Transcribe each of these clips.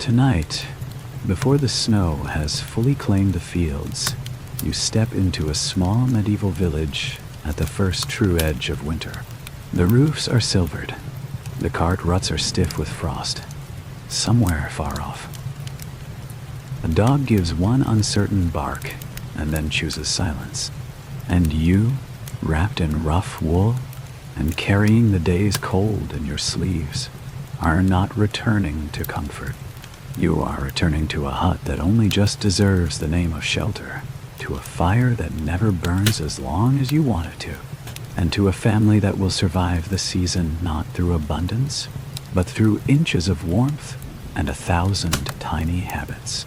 Tonight, before the snow has fully claimed the fields, you step into a small medieval village at the first true edge of winter. The roofs are silvered. The cart ruts are stiff with frost. Somewhere far off, a dog gives one uncertain bark and then chooses silence. And you, wrapped in rough wool and carrying the day's cold in your sleeves, are not returning to comfort. You are returning to a hut that only just deserves the name of shelter, to a fire that never burns as long as you want it to, and to a family that will survive the season not through abundance, but through inches of warmth and 1,000 tiny habits.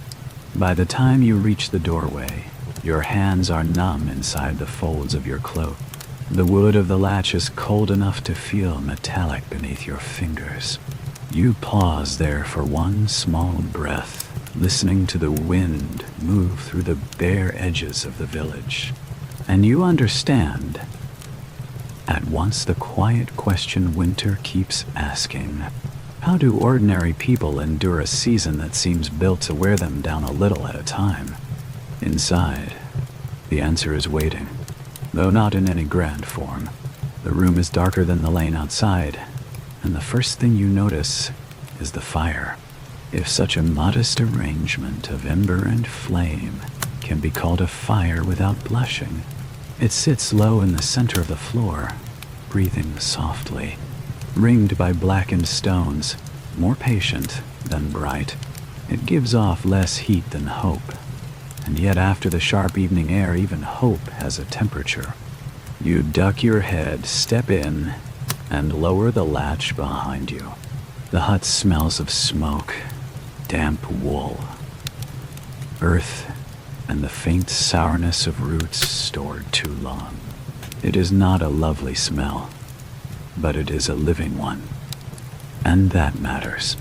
By the time you reach the doorway, your hands are numb inside the folds of your cloak. The wood of the latch is cold enough to feel metallic beneath your fingers. You pause there for one small breath, listening to the wind move through the bare edges of the village. And you understand at once the quiet question winter keeps asking. How do ordinary people endure a season that seems built to wear them down a little at a time? Inside, the answer is waiting, though not in any grand form. The room is darker than the lane outside, and the first thing you notice is the fire. If such a modest arrangement of ember and flame can be called a fire without blushing, it sits low in the center of the floor, breathing softly, ringed by blackened stones, more patient than bright. It gives off less heat than hope, and yet after the sharp evening air, even hope has a temperature. You duck your head, step in, and lower the latch behind you. The hut smells of smoke, damp wool, earth, and the faint sourness of roots stored too long. It is not a lovely smell, but it is a living one, and that matters.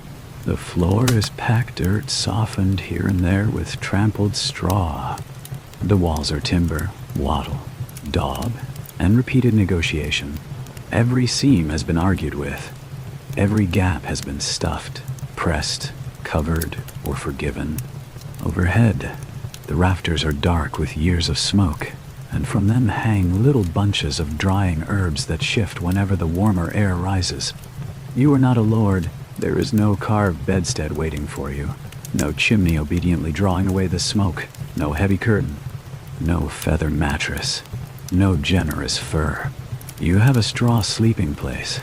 The floor is packed dirt, softened here and there with trampled straw. The walls are timber, wattle, daub, and repeated negotiation. Every seam has been argued with. Every gap has been stuffed, pressed, covered, or forgiven. Overhead, the rafters are dark with years of smoke, and from them hang little bunches of drying herbs that shift whenever the warmer air rises. You are not a lord. There is no carved bedstead waiting for you, no chimney obediently drawing away the smoke, no heavy curtain, no feather mattress, no generous fur. You have a straw sleeping place,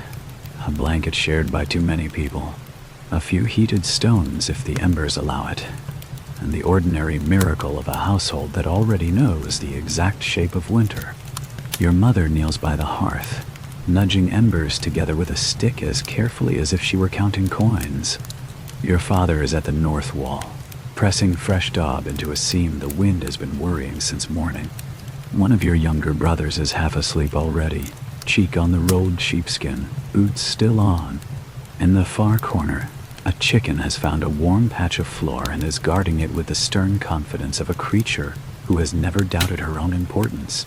a blanket shared by too many people, a few heated stones if the embers allow it, and the ordinary miracle of a household that already knows the exact shape of winter. Your mother kneels by the hearth, nudging embers together with a stick as carefully as if she were counting coins. Your father is at the north wall, pressing fresh daub into a seam the wind has been worrying since morning. One of your younger brothers is half asleep already, cheek on the rolled sheepskin, boots still on. In the far corner, a chicken has found a warm patch of floor and is guarding it with the stern confidence of a creature who has never doubted her own importance.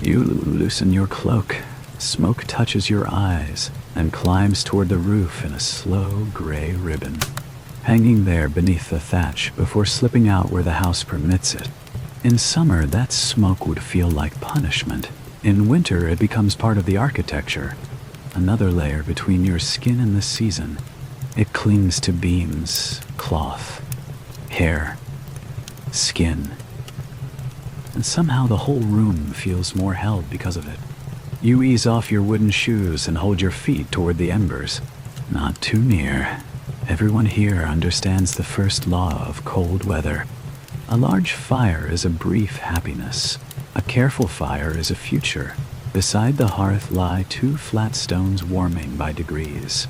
You loosen your cloak. Smoke touches your eyes and climbs toward the roof in a slow gray ribbon, hanging there beneath the thatch before slipping out where the house permits it. In summer, that smoke would feel like punishment. In winter, it becomes part of the architecture, another layer between your skin and the season. It clings to beams, cloth, hair, skin, and somehow the whole room feels more held because of it. You ease off your wooden shoes and hold your feet toward the embers. Not too near. Everyone here understands the first law of cold weather. A large fire is a brief happiness. A careful fire is a future. Beside the hearth lie 2 flat stones warming by degrees.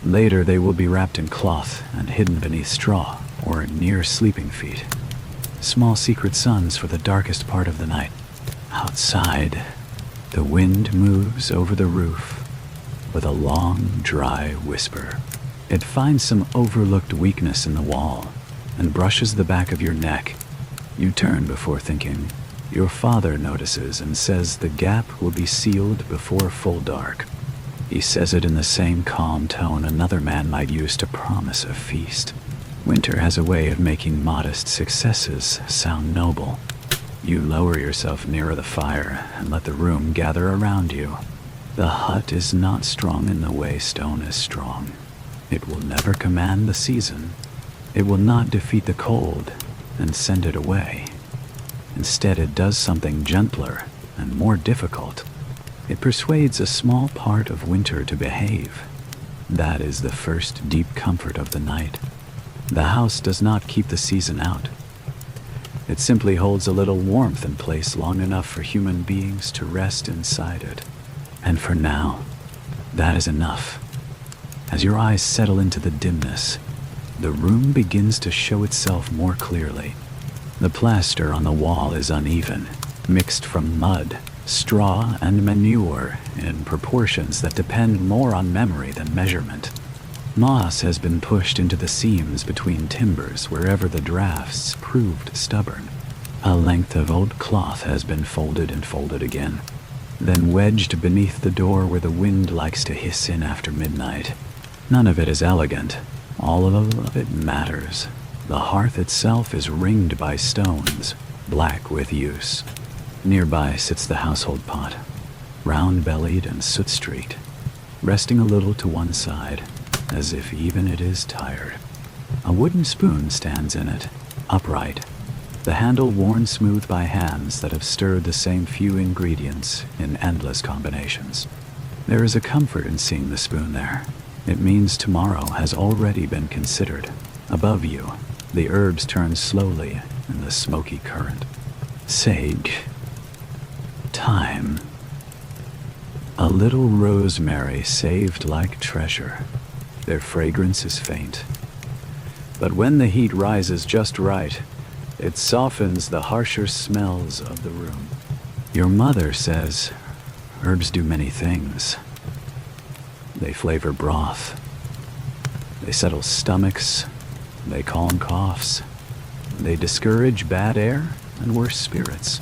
Later they will be wrapped in cloth and hidden beneath straw or near sleeping feet. Small secret suns for the darkest part of the night. Outside, the wind moves over the roof with a long, dry whisper. It finds some overlooked weakness in the wall and brushes the back of your neck. You turn before thinking. Your father notices and says the gap will be sealed before full dark. He says it in the same calm tone another man might use to promise a feast. Winter has a way of making modest successes sound noble. You lower yourself nearer the fire and let the room gather around you. The hut is not strong in the way stone is strong. It will never command the season. It will not defeat the cold and send it away. Instead, it does something gentler and more difficult. It persuades a small part of winter to behave. That is the first deep comfort of the night. The house does not keep the season out. It simply holds a little warmth in place long enough for human beings to rest inside it. And for now, that is enough. As your eyes settle into the dimness, the room begins to show itself more clearly. The plaster on the wall is uneven, mixed from mud, straw, and manure in proportions that depend more on memory than measurement. Moss has been pushed into the seams between timbers wherever the drafts proved stubborn. A length of old cloth has been folded and folded again, then wedged beneath the door where the wind likes to hiss in after midnight. None of it is elegant. All of it matters. The hearth itself is ringed by stones, black with use. Nearby sits the household pot, round-bellied and soot-streaked, resting a little to one side, as if even it is tired. A wooden spoon stands in it, upright, the handle worn smooth by hands that have stirred the same few ingredients in endless combinations. There is a comfort in seeing the spoon there. It means tomorrow has already been considered. Above you, the herbs turn slowly in the smoky current. Sage. Thyme. A little rosemary saved like treasure. Their fragrance is faint. But when the heat rises just right, it softens the harsher smells of the room. Your mother says herbs do many things. They flavor broth. They settle stomachs. They calm coughs. They discourage bad air and worse spirits.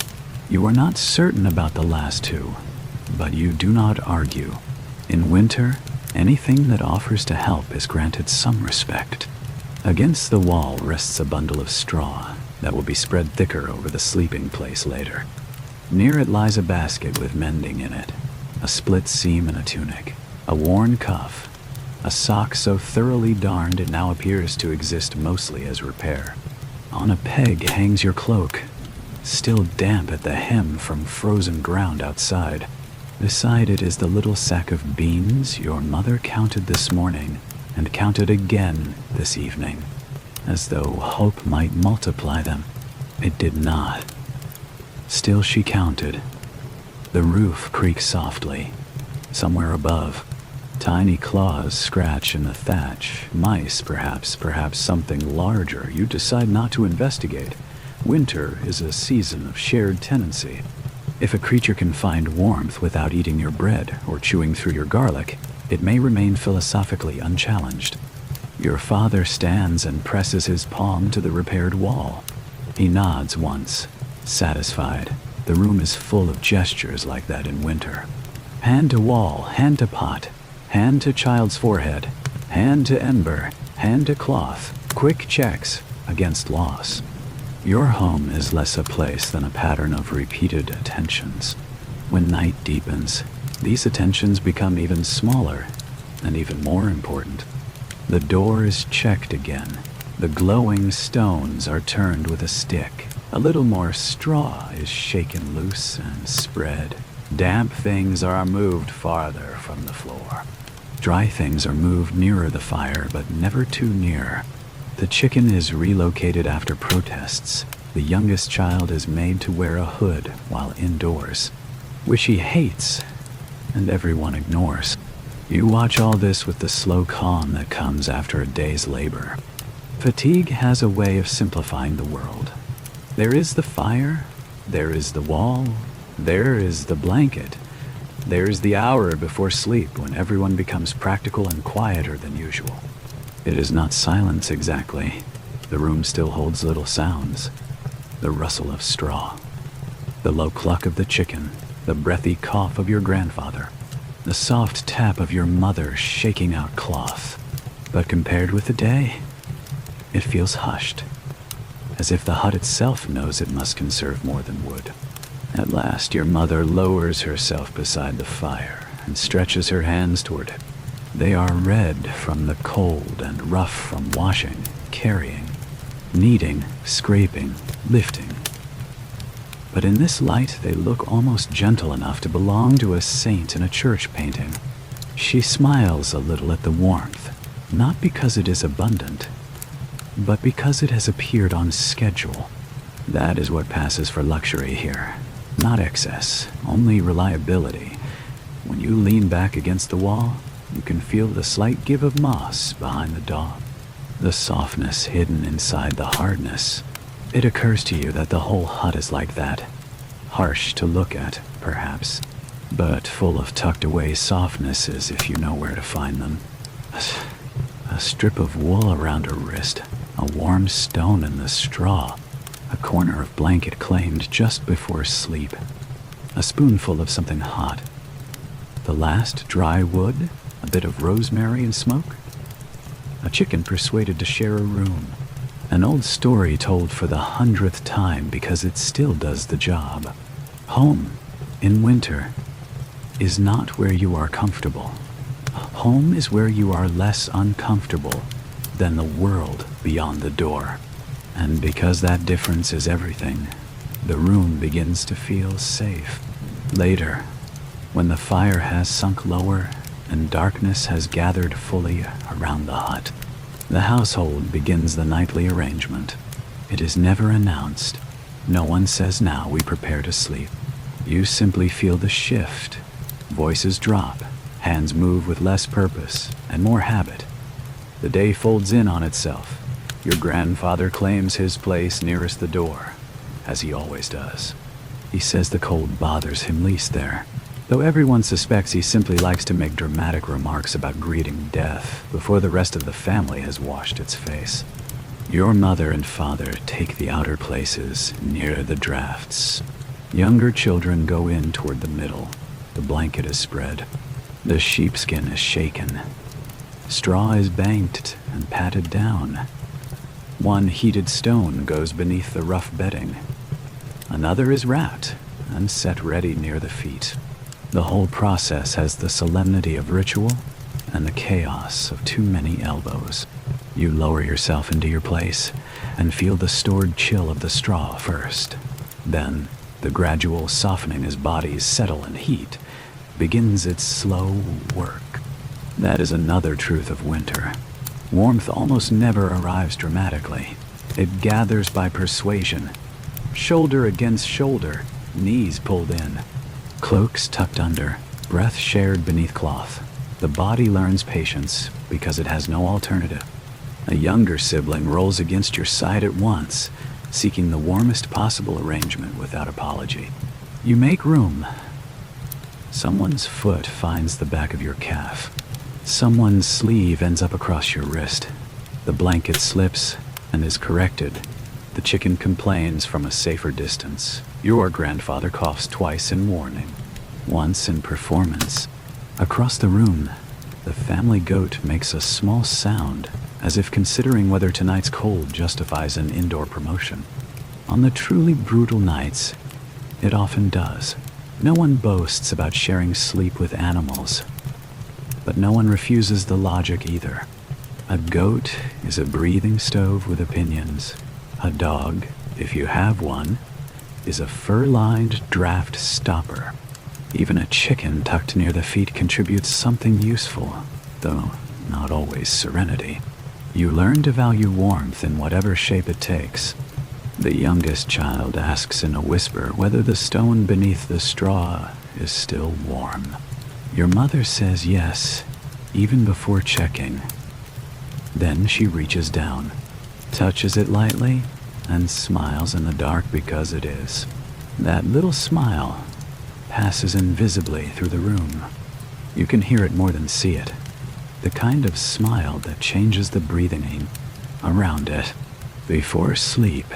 You are not certain about the last two, but you do not argue. In winter, anything that offers to help is granted some respect. Against the wall rests a bundle of straw that will be spread thicker over the sleeping place later. Near it lies a basket with mending in it, a split seam in a tunic, a worn cuff, a sock so thoroughly darned it now appears to exist mostly as repair. On a peg hangs your cloak, still damp at the hem from frozen ground outside. Beside it is the little sack of beans your mother counted this morning and counted again this evening, as though hope might multiply them. It did not. Still she counted. The roof creaks softly. Somewhere above, tiny claws scratch in the thatch. Mice, perhaps something larger. You decide not to investigate. Winter is a season of shared tenancy. If a creature can find warmth without eating your bread or chewing through your garlic, it may remain philosophically unchallenged. Your father stands and presses his palm to the repaired wall. He nods once, satisfied. The room is full of gestures like that in winter. Hand to wall, hand to pot, hand to child's forehead, hand to ember, hand to cloth. Quick checks against loss. Your home is less a place than a pattern of repeated attentions. When night deepens, these attentions become even smaller and even more important. The door is checked again. The glowing stones are turned with a stick. A little more straw is shaken loose and spread. Damp things are moved farther from the floor. Dry things are moved nearer the fire, but never too near. The chicken is relocated after protests. The youngest child is made to wear a hood while indoors, which he hates and everyone ignores. You watch all this with the slow calm that comes after a day's labor. Fatigue has a way of simplifying the world. There is the fire, there is the wall, there is the blanket, there is the hour before sleep when everyone becomes practical and quieter than usual. It is not silence exactly. The room still holds little sounds. The rustle of straw, the low cluck of the chicken, the breathy cough of your grandfather, the soft tap of your mother shaking out cloth. But compared with the day, It feels hushed, as if the hut itself knows it must conserve more than wood. At last, your mother lowers herself beside the fire and stretches her hands toward it. They are red from the cold and rough from washing, carrying, kneading, scraping, lifting. But in this light, they look almost gentle enough to belong to a saint in a church painting. She smiles a little at the warmth, not because it is abundant, but because it has appeared on schedule. That is what passes for luxury here. Not excess, only reliability. When you lean back against the wall, you can feel the slight give of moss behind the daub, the softness hidden inside the hardness. It occurs to you that the whole hut is like that. Harsh to look at, perhaps, but full of tucked-away softnesses if you know where to find them. A strip of wool around a wrist, a warm stone in the straw, a corner of blanket claimed just before sleep, a spoonful of something hot, the last dry wood, a bit of rosemary and smoke, a chicken persuaded to share a room, an old story told for the 100th time because it still does the job. Home, in winter, is not where you are comfortable. Home is where you are less uncomfortable than the world beyond the door. And because that difference is everything, the room begins to feel safe. Later, when the fire has sunk lower and darkness has gathered fully around the hut, the household begins the nightly arrangement. It is never announced. No one says, "Now we prepare to sleep." You simply feel the shift. Voices drop, hands move with less purpose and more habit. The day folds in on itself. Your grandfather claims his place nearest the door, as he always does. He says the cold bothers him least there, though everyone suspects he simply likes to make dramatic remarks about greeting death before the rest of the family has washed its face. Your mother and father take the outer places near the drafts. Younger children go in toward the middle. The blanket is spread. The sheepskin is shaken. Straw is banked and patted down. One heated stone goes beneath the rough bedding. Another is wrapped and set ready near the feet. The whole process has the solemnity of ritual and the chaos of too many elbows. You lower yourself into your place and feel the stored chill of the straw first. Then, the gradual softening as bodies settle and heat begins its slow work. That is another truth of winter. Warmth almost never arrives dramatically. It gathers by persuasion. Shoulder against shoulder, knees pulled in, cloaks tucked under, breath shared beneath cloth. The body learns patience because it has no alternative. A younger sibling rolls against your side at once, seeking the warmest possible arrangement without apology. You make room. Someone's foot finds the back of your calf. Someone's sleeve ends up across your wrist. The blanket slips and is corrected. The chicken complains from a safer distance. Your grandfather coughs twice in warning, once in performance. Across the room, the family goat makes a small sound, as if considering whether tonight's cold justifies an indoor promotion. On the truly brutal nights, it often does. No one boasts about sharing sleep with animals, but no one refuses the logic either. A goat is a breathing stove with opinions. A dog, if you have one, is a fur-lined draft stopper. Even a chicken tucked near the feet contributes something useful, though not always serenity. You learn to value warmth in whatever shape it takes. The youngest child asks in a whisper whether the stone beneath the straw is still warm. Your mother says yes, even before checking. Then she reaches down, touches it lightly, and smiles in the dark because it is. That little smile passes invisibly through the room. You can hear it more than see it. The kind of smile that changes the breathing around it. Before sleep,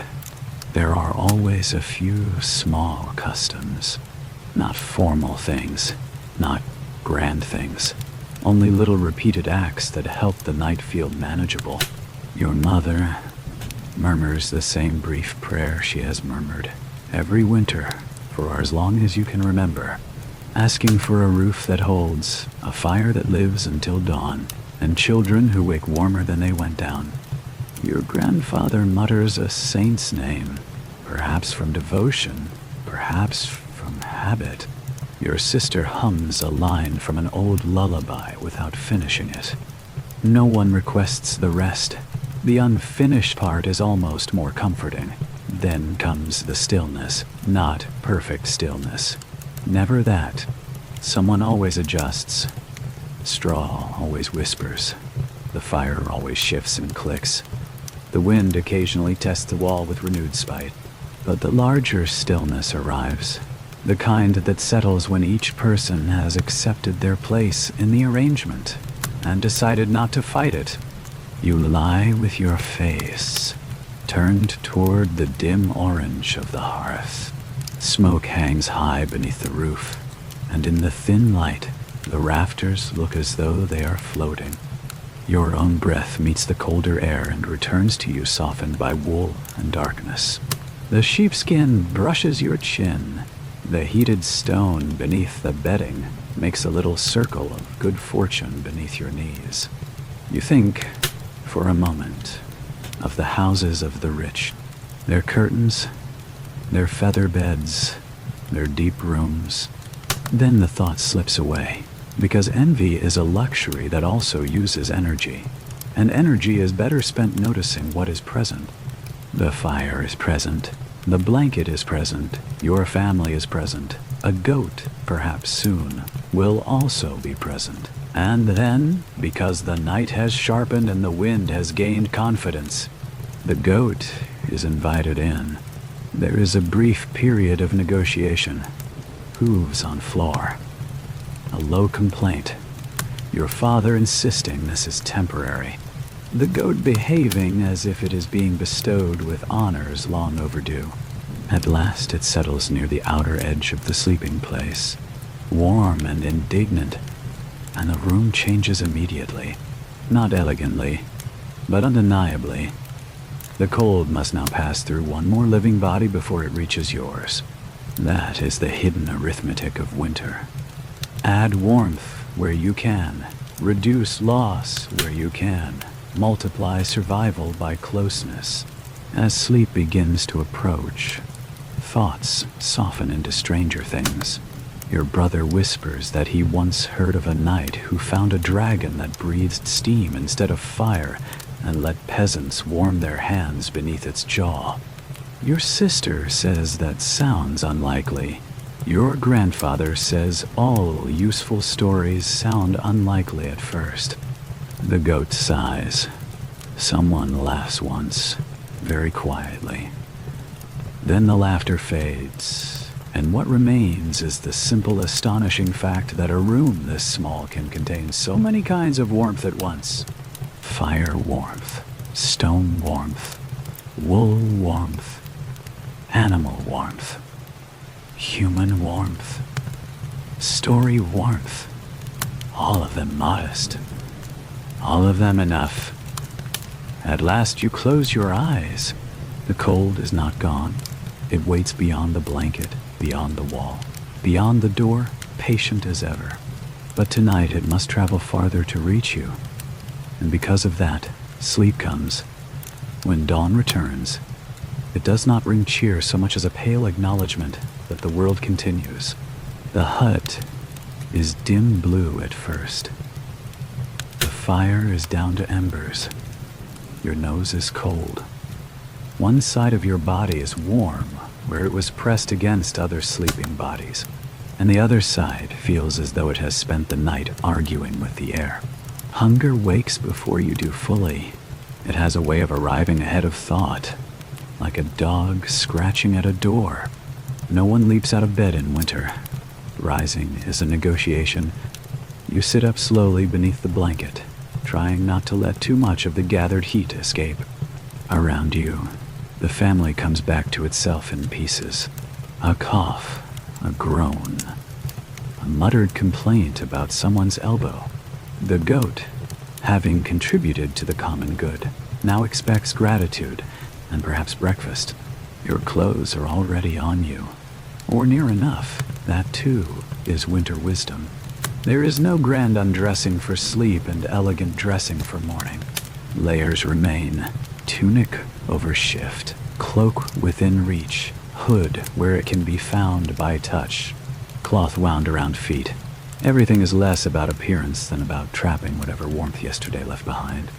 there are always a few small customs. Not formal things, not grand things. Only little repeated acts that help the night feel manageable. Your mother murmurs the same brief prayer she has murmured every winter for as long as you can remember, asking for a roof that holds, a fire that lives until dawn, and children who wake warmer than they went down. Your grandfather mutters a saint's name, perhaps from devotion, perhaps from habit. Your sister hums a line from an old lullaby without finishing it. No one requests the rest. The unfinished part is almost more comforting. Then comes the stillness, not perfect stillness. Never that. Someone always adjusts. Straw always whispers. The fire always shifts and clicks. The wind occasionally tests the wall with renewed spite. But the larger stillness arrives. The kind that settles when each person has accepted their place in the arrangement and decided not to fight it. You lie with your face turned toward the dim orange of the hearth. Smoke hangs high beneath the roof, and in the thin light, the rafters look as though they are floating. Your own breath meets the colder air and returns to you softened by wool and darkness. The sheepskin brushes your chin. The heated stone beneath the bedding makes a little circle of good fortune beneath your knees. You think, for a moment, of the houses of the rich, their curtains, their feather beds, their deep rooms. Then the thought slips away, because envy is a luxury that also uses energy, and energy is better spent noticing what is present. The fire is present. The blanket is present. Your family is present. A goat, perhaps soon, will also be present. And then, because the night has sharpened and the wind has gained confidence, the goat is invited in. There is a brief period of negotiation. Hooves on floor. A low complaint. Your father insisting this is temporary. The goat behaving as if it is being bestowed with honors long overdue. At last it settles near the outer edge of the sleeping place, warm and indignant, and the room changes immediately. Not elegantly, but undeniably. The cold must now pass through one more living body before it reaches yours. That is the hidden arithmetic of winter. Add warmth where you can, reduce loss where you can. Multiply survival by closeness. As sleep begins to approach, thoughts soften into stranger things. Your brother whispers that he once heard of a knight who found a dragon that breathed steam instead of fire and let peasants warm their hands beneath its jaw. Your sister says that sounds unlikely. Your grandfather says all useful stories sound unlikely at first. The goat sighs. Someone laughs once, very quietly. Then the laughter fades, and what remains is the simple, astonishing fact that a room this small can contain so many kinds of warmth at once. Fire warmth, stone warmth, wool warmth, animal warmth, human warmth, story warmth, all of them modest. All of them enough. At last you close your eyes. The cold is not gone. It waits beyond the blanket, beyond the wall, beyond the door, patient as ever. But tonight it must travel farther to reach you. And because of that, sleep comes. When dawn returns, it does not bring cheer so much as a pale acknowledgement that the world continues. The hut is dim blue at first. The fire is down to embers. Your nose is cold. One side of your body is warm, where it was pressed against other sleeping bodies, and the other side feels as though it has spent the night arguing with the air. Hunger wakes before you do fully. It has a way of arriving ahead of thought, like a dog scratching at a door. No one leaps out of bed in winter. Rising is a negotiation. You sit up slowly beneath the blanket, trying not to let too much of the gathered heat escape. Around you, the family comes back to itself in pieces. A cough, a groan, a muttered complaint about someone's elbow. The goat, having contributed to the common good, now expects gratitude, and perhaps breakfast. Your clothes are already on you, or near enough. That too is winter wisdom. There is no grand undressing for sleep and elegant dressing for morning. Layers remain: tunic over shift, cloak within reach, hood where it can be found by touch, cloth wound around feet. Everything is less about appearance than about trapping whatever warmth yesterday left behind.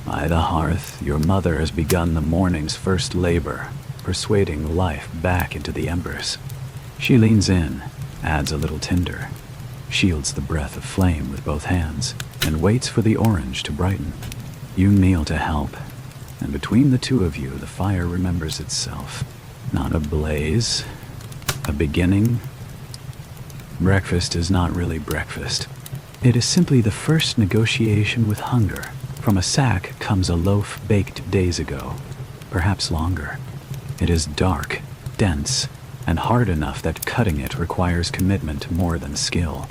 By the hearth, your mother has begun the morning's first labor, persuading life back into the embers. She leans in, adds a little tinder, shields the breath of flame with both hands, and waits for the orange to brighten. You kneel to help, and between the two of you, the fire remembers itself. Not a blaze, a beginning. Breakfast is not really breakfast. It is simply the first negotiation with hunger. From a sack comes a loaf baked days ago, perhaps longer. It is dark, dense, and hard enough that cutting it requires commitment more than skill.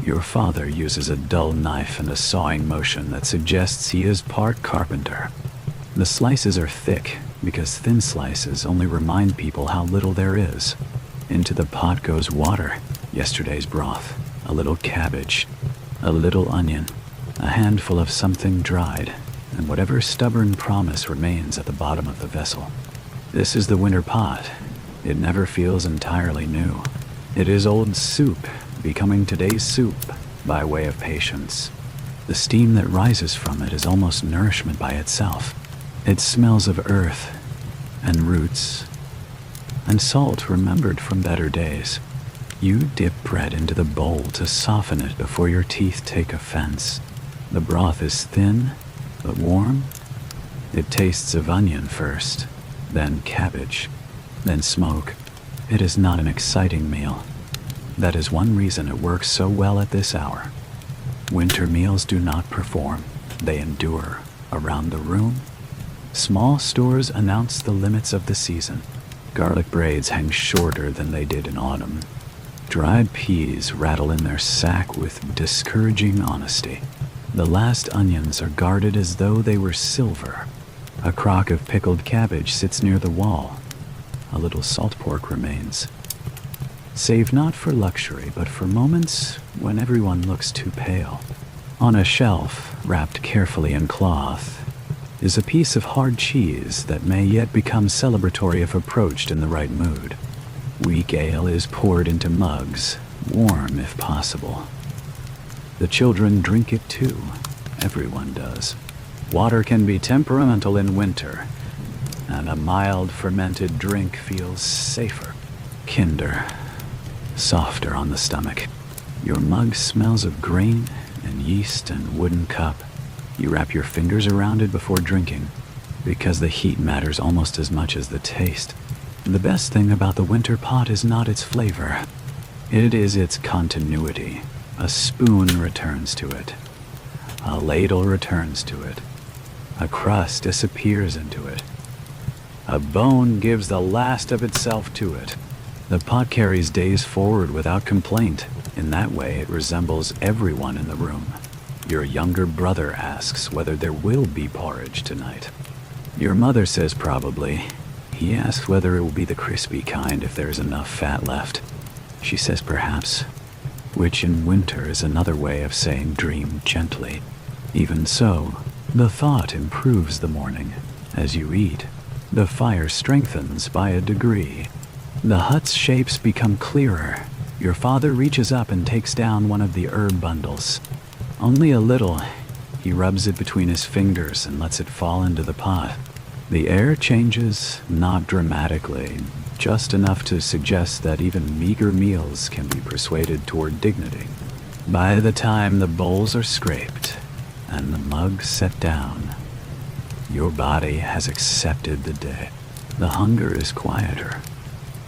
Your father uses a dull knife and a sawing motion that suggests he is part carpenter. The slices are thick, because thin slices only remind people how little there is. Into the pot goes water, yesterday's broth, a little cabbage, a little onion, a handful of something dried, and whatever stubborn promise remains at the bottom of the vessel. This is the winter pot. It never feels entirely new. It is old soup, becoming today's soup by way of patience. The steam that rises from it is almost nourishment by itself. It smells of earth and roots and salt remembered from better days. You dip bread into the bowl to soften it before your teeth take offense. The broth is thin, but warm. It tastes of onion first, then cabbage, then smoke. It is not an exciting meal. That is one reason it works so well at this hour. Winter meals do not perform. They endure around the room. Small stores announce the limits of the season. Garlic braids hang shorter than they did in autumn. Dried peas rattle in their sack with discouraging honesty. The last onions are guarded as though they were silver. A crock of pickled cabbage sits near the wall. A little salt pork remains. Saved not for luxury, but for moments when everyone looks too pale. On a shelf, wrapped carefully in cloth, is a piece of hard cheese that may yet become celebratory if approached in the right mood. Weak ale is poured into mugs, warm if possible. The children drink it too. Everyone does. Water can be temperamental in winter, and a mild fermented drink feels safer, kinder, softer on the stomach. Your mug smells of grain and yeast and wooden cup. You wrap your fingers around it before drinking, because the heat matters almost as much as the taste. The best thing about the winter pot is not its flavor. It is its continuity. A spoon returns to it. A ladle returns to it. A crust disappears into it. A bone gives the last of itself to it. The pot carries days forward without complaint. In that way, it resembles everyone in the room. Your younger brother asks whether there will be porridge tonight. Your mother says probably. He asks whether it will be the crispy kind if there is enough fat left. She says perhaps, which in winter is another way of saying dream gently. Even so, the thought improves the morning. As you eat, the fire strengthens by a degree. The hut's shapes become clearer. Your father reaches up and takes down one of the herb bundles. Only a little. He rubs it between his fingers and lets it fall into the pot. The air changes, not dramatically, just enough to suggest that even meager meals can be persuaded toward dignity. By the time the bowls are scraped and the mugs set down, your body has accepted the day. The hunger is quieter.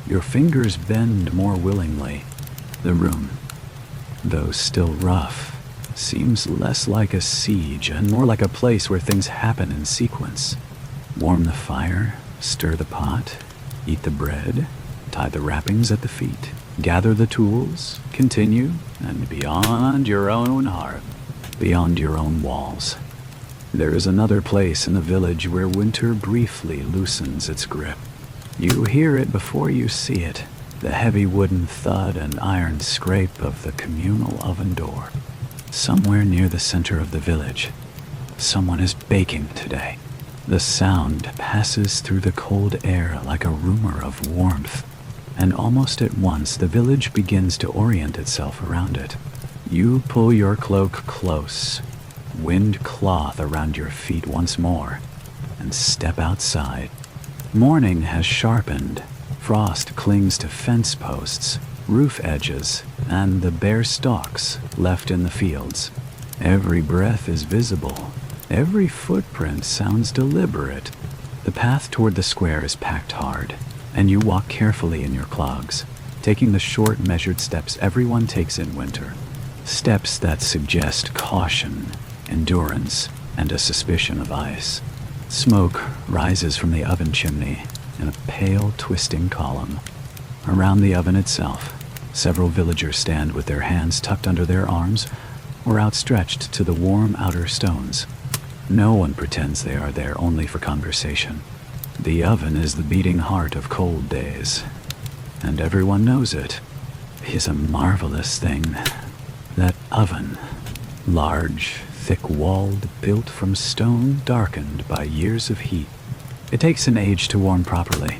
Your fingers bend more willingly. The room, though still rough, seems less like a siege and more like a place where things happen in sequence. Warm the fire, stir the pot, eat the bread, tie the wrappings at the feet, gather the tools, continue, and beyond your own hearth, beyond your own walls, There is another place in the village where winter briefly loosens its grip. You hear it before you see it, the heavy wooden thud and iron scrape of the communal oven door. Somewhere near the center of the village, someone is baking today. The sound passes through the cold air like a rumor of warmth, and almost at once the village begins to orient itself around it. You pull your cloak close, wind cloth around your feet once more, and step outside. Morning has sharpened. Frost clings to fence posts, roof edges, and the bare stalks left in the fields. Every breath is visible. Every footprint sounds deliberate. The path toward the square is packed hard, and you walk carefully in your clogs, taking the short, measured steps everyone takes in winter. Steps that suggest caution, endurance, and a suspicion of ice. Smoke rises from the oven chimney in a pale, twisting column. Around the oven itself, several villagers stand with their hands tucked under their arms or outstretched to the warm outer stones. No one pretends they are there only for conversation. The oven is the beating heart of cold days, and everyone knows it. It is a marvelous thing. That oven, large, thick-walled, built from stone darkened by years of heat. It takes an age to warm properly,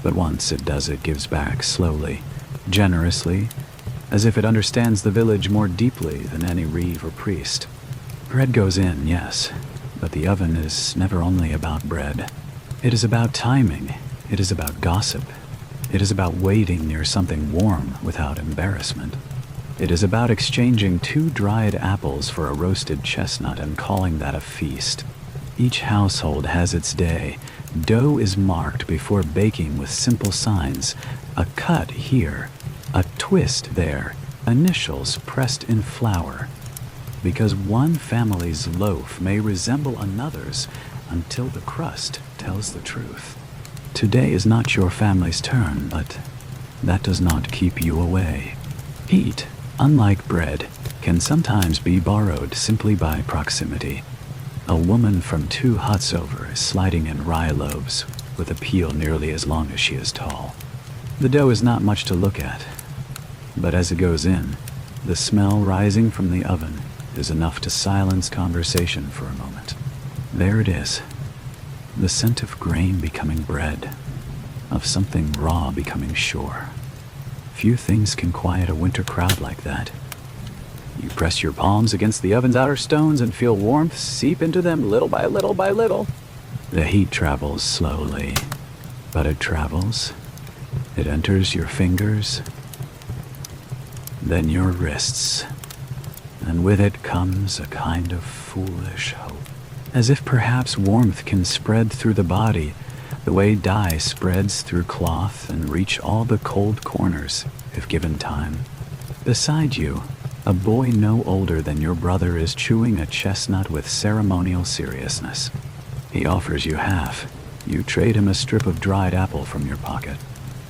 but once it does, it gives back slowly, generously, as if it understands the village more deeply than any reeve or priest. Bread goes in, yes, but the oven is never only about bread. It is about timing. It is about gossip. It is about waiting near something warm without embarrassment. It is about exchanging 2 dried apples for a roasted chestnut and calling that a feast. Each household has its day. Dough is marked before baking with simple signs. A cut here, a twist there, initials pressed in flour. Because one family's loaf may resemble another's until the crust tells the truth. Today is not your family's turn, but that does not keep you away. Heat, unlike bread, can sometimes be borrowed simply by proximity. A woman from 2 huts over is sliding in rye loaves with a peel nearly as long as she is tall. The dough is not much to look at, but as it goes in, the smell rising from the oven is enough to silence conversation for a moment. There it is, the scent of grain becoming bread, of something raw becoming sure. Few things can quiet a winter crowd like that. You press your palms against the oven's outer stones and feel warmth seep into them little by little by little. The heat travels slowly, but it travels. It enters your fingers, then your wrists, and with it comes a kind of foolish hope. As if perhaps warmth can spread through the body, the way dye spreads through cloth and reach all the cold corners, if given time. Beside you, a boy no older than your brother is chewing a chestnut with ceremonial seriousness. He offers you half. You trade him a strip of dried apple from your pocket.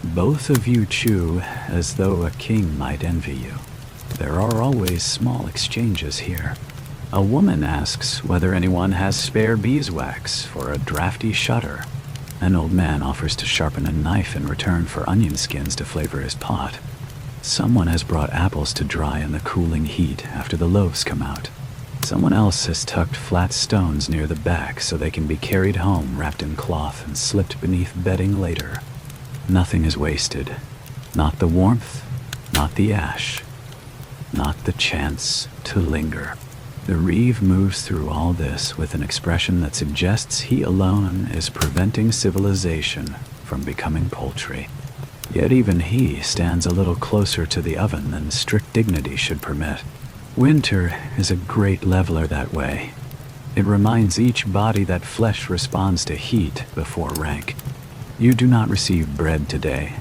Both of you chew as though a king might envy you. There are always small exchanges here. A woman asks whether anyone has spare beeswax for a drafty shutter. An old man offers to sharpen a knife in return for onion skins to flavor his pot. Someone has brought apples to dry in the cooling heat after the loaves come out. Someone else has tucked flat stones near the back so they can be carried home wrapped in cloth and slipped beneath bedding later. Nothing is wasted. Not the warmth, not the ash, not the chance to linger. The reeve moves through all this with an expression that suggests he alone is preventing civilization from becoming poultry. Yet even he stands a little closer to the oven than strict dignity should permit. Winter is a great leveler that way. It reminds each body that flesh responds to heat before rank. You do not receive bread today.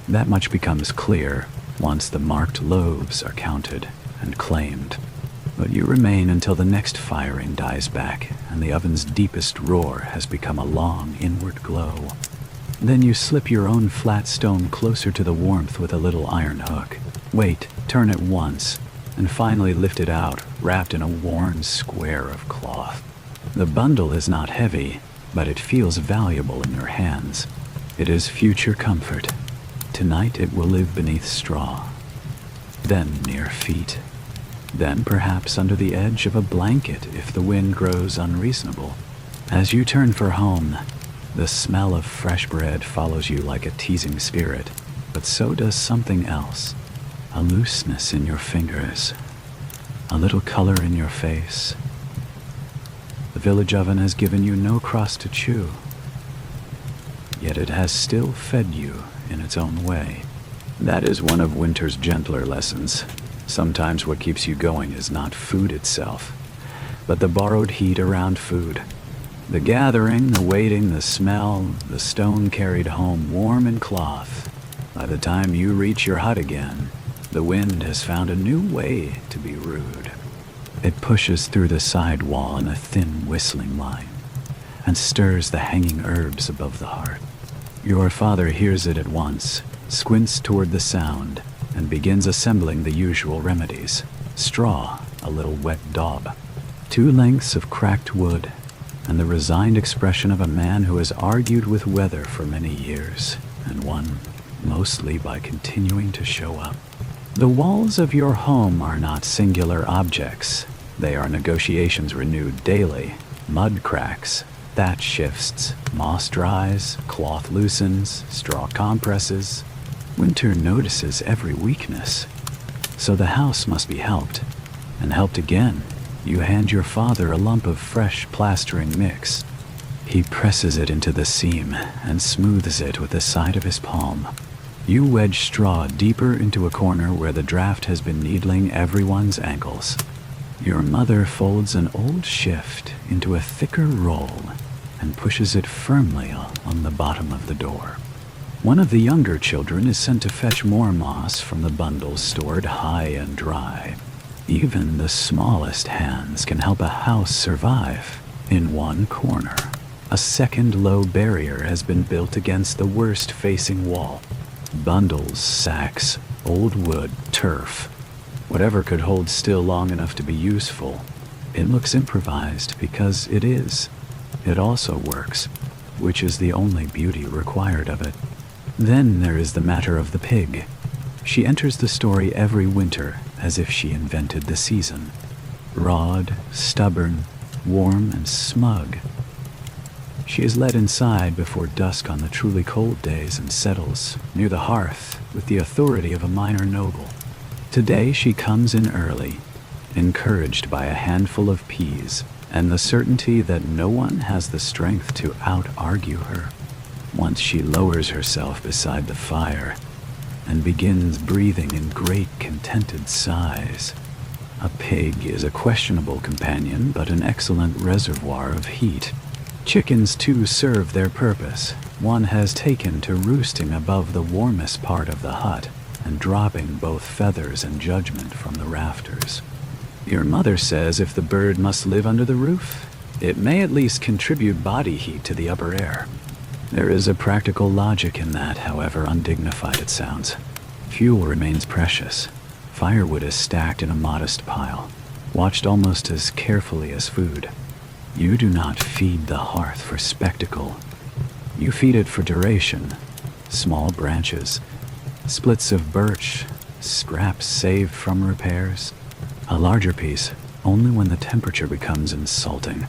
That much becomes clear once the marked loaves are counted and claimed. But you remain until the next firing dies back and the oven's deepest roar has become a long inward glow. Then you slip your own flat stone closer to the warmth with a little iron hook. Wait, turn it once, and finally lift it out, wrapped in a worn square of cloth. The bundle is not heavy, but it feels valuable in your hands. It is future comfort. Tonight it will live beneath straw, then near feet, then perhaps under the edge of a blanket if the wind grows unreasonable. As you turn for home, the smell of fresh bread follows you like a teasing spirit, but so does something else. A looseness in your fingers, a little color in your face. The village oven has given you no crust to chew, yet it has still fed you in its own way. That is one of winter's gentler lessons. Sometimes what keeps you going is not food itself, but the borrowed heat around food. The gathering, the waiting, the smell, the stone carried home warm in cloth. By the time you reach your hut again, the wind has found a new way to be rude. It pushes through the side wall in a thin whistling line and stirs the hanging herbs above the hearth. Your father hears it at once, squints toward the sound, and begins assembling the usual remedies. Straw, a little wet daub, 2 lengths of cracked wood, and the resigned expression of a man who has argued with weather for many years, and won mostly by continuing to show up. The walls of your home are not singular objects. They are negotiations renewed daily. Mud cracks, thatch shifts, moss dries, cloth loosens, straw compresses. Winter notices every weakness. So the house must be helped. And helped again. You hand your father a lump of fresh plastering mix. He presses it into the seam and smooths it with the side of his palm. You wedge straw deeper into a corner where the draft has been needling everyone's ankles. Your mother folds an old shift into a thicker roll and pushes it firmly on the bottom of the door. One of the younger children is sent to fetch more moss from the bundles stored high and dry. Even the smallest hands can help a house survive. In one corner, a second low barrier has been built against the worst-facing wall. Bundles, sacks, old wood, turf, whatever could hold still long enough to be useful. It looks improvised because it is. It also works, which is the only beauty required of it. Then there is the matter of the pig. She enters the story every winter as if she invented the season. Broad, stubborn, warm, and smug. She is led inside before dusk on the truly cold days and settles near the hearth with the authority of a minor noble. Today she comes in early, encouraged by a handful of peas and the certainty that no one has the strength to out-argue her. Once she lowers herself beside the fire and begins breathing in great contented sighs. A pig is a questionable companion, but an excellent reservoir of heat. Chickens too serve their purpose. One has taken to roosting above the warmest part of the hut and dropping both feathers and judgment from the rafters. Your mother says if the bird must live under the roof, it may at least contribute body heat to the upper air. There is a practical logic in that, however undignified it sounds. Fuel remains precious. Firewood is stacked in a modest pile, watched almost as carefully as food. You do not feed the hearth for spectacle. You feed it for duration. Small branches, splits of birch, scraps saved from repairs. A larger piece only when the temperature becomes insulting.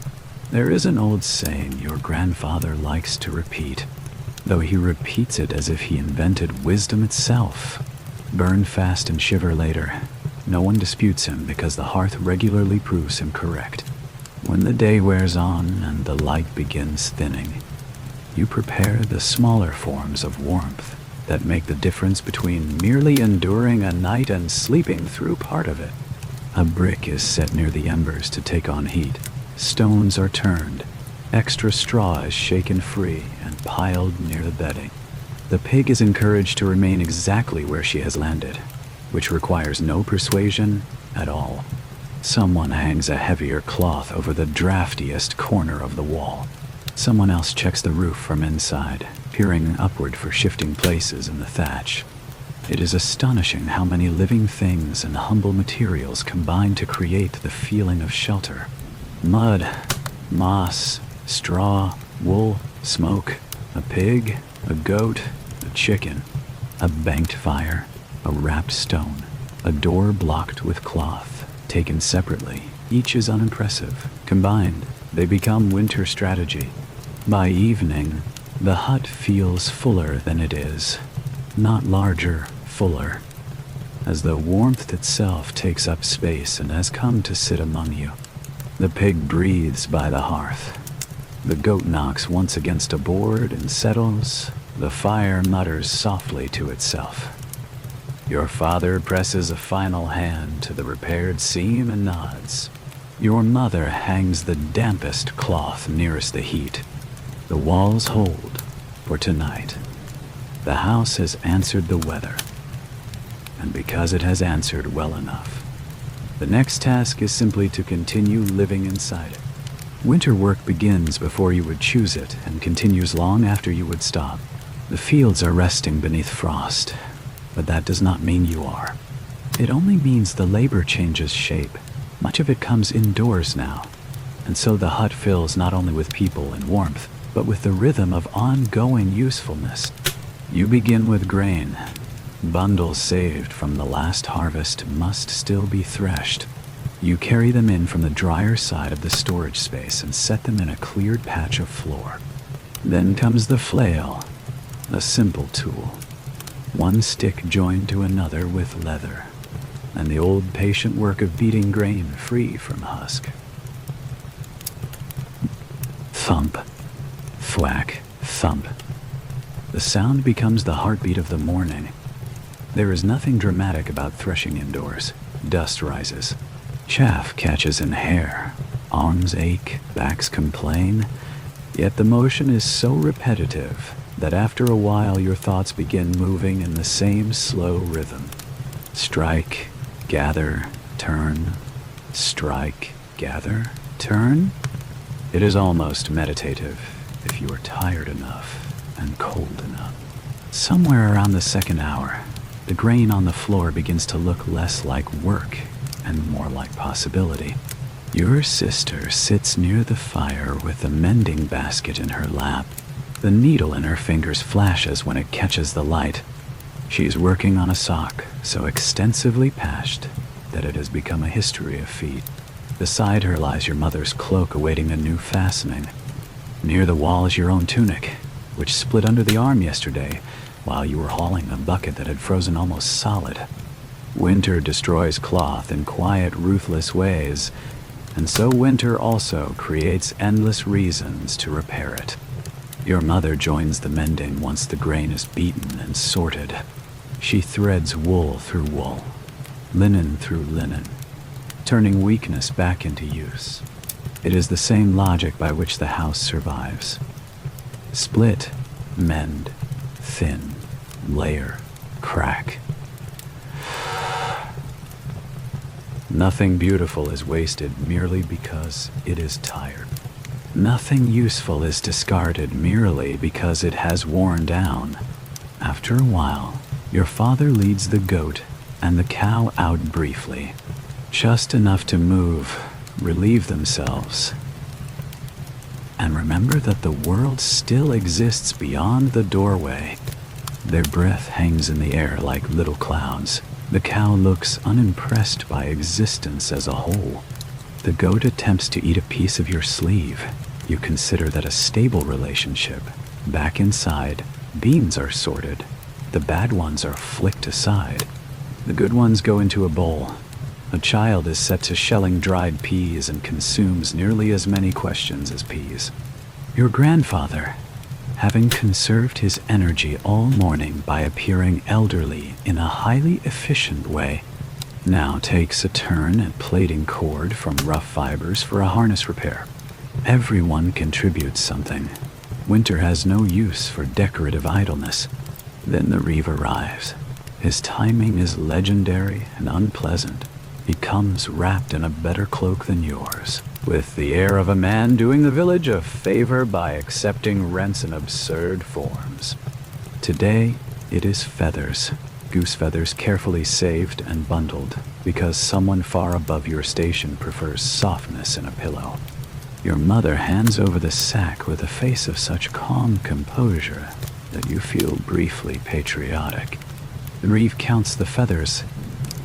There is an old saying your grandfather likes to repeat, though he repeats it as if he invented wisdom itself. Burn fast and shiver later. No one disputes him because the hearth regularly proves him correct. When the day wears on and the light begins thinning, you prepare the smaller forms of warmth that make the difference between merely enduring a night and sleeping through part of it. A brick is set near the embers to take on heat. Stones are turned. Extra straw is shaken free and piled near the bedding. The pig is encouraged to remain exactly where she has landed, which requires no persuasion at all. Someone hangs a heavier cloth over the draftiest corner of the wall. Someone else checks the roof from inside, peering upward for shifting places in the thatch. It is astonishing how many living things and humble materials combine to create the feeling of shelter. Mud, Moss, straw, wool, smoke, a pig, a goat, a chicken, a banked fire, a wrapped stone, a door blocked with cloth. Taken separately, each is unimpressive. Combined, they become winter strategy. By evening, the hut feels fuller than it is. Not larger, fuller. As though warmth itself takes up space and has come to sit among you. The pig breathes by the hearth. The goat knocks once against a board and settles. The fire mutters softly to itself. Your father presses a final hand to the repaired seam and nods. Your mother hangs the dampest cloth nearest the heat. The walls hold for tonight. The house has answered the weather. And because it has answered well enough, the next task is simply to continue living inside it. Winter work begins before you would choose it and continues long after you would stop. The fields are resting beneath frost, but that does not mean you are. It only means the labor changes shape. Much of it comes indoors now, and so the hut fills not only with people and warmth, but with the rhythm of ongoing usefulness. You begin with grain. Bundles saved from the last harvest must still be threshed. You carry them in from the drier side of the storage space and set them in a cleared patch of floor. Then comes the flail, a simple tool. One stick joined to another with leather, and the old patient work of beating grain free from husk. Thump, thwack, thump. The sound becomes the heartbeat of the morning. There is nothing dramatic about threshing indoors. Dust rises. Chaff catches in hair. Arms ache, backs complain. Yet the motion is so repetitive that after a while your thoughts begin moving in the same slow rhythm. Strike, gather, turn. Strike, gather, turn. It is almost meditative if you are tired enough and cold enough. Somewhere around the second hour, the grain on the floor begins to look less like work and more like possibility. Your sister sits near the fire with the mending basket in her lap. The needle in her fingers flashes when it catches the light. She is working on a sock so extensively patched that it has become a history of feet. Beside her lies your mother's cloak awaiting a new fastening. Near the wall is your own tunic, which split under the arm yesterday while you were hauling a bucket that had frozen almost solid. Winter destroys cloth in quiet, ruthless ways, and so winter also creates endless reasons to repair it. Your mother joins the mending once the grain is beaten and sorted. She threads wool through wool, linen through linen, turning weakness back into use. It is the same logic by which the house survives. Split, mend, thin, layer, crack. Nothing beautiful is wasted merely because it is tired. Nothing useful is discarded merely because it has worn down. After a while, your father leads the goat and the cow out briefly, just enough to move, relieve themselves, and remember that the world still exists beyond the doorway. Their breath hangs in the air like little clouds. The cow looks unimpressed by existence as a whole. The goat attempts to eat a piece of your sleeve. You consider that a stable relationship. Back inside, beans are sorted. The bad ones are flicked aside. The good ones go into a bowl. A child is set to shelling dried peas and consumes nearly as many questions as peas. Your grandfather, having conserved his energy all morning by appearing elderly in a highly efficient way, now takes a turn at plaiting cord from rough fibers for a harness repair. Everyone contributes something. Winter has no use for decorative idleness. Then the reeve arrives. His timing is legendary and unpleasant. He comes wrapped in a better cloak than yours, with the air of a man doing the village a favor by accepting rents in absurd forms. Today, it is feathers, goose feathers carefully saved and bundled, because someone far above your station prefers softness in a pillow. Your mother hands over the sack with a face of such calm composure that you feel briefly patriotic. The reeve counts the feathers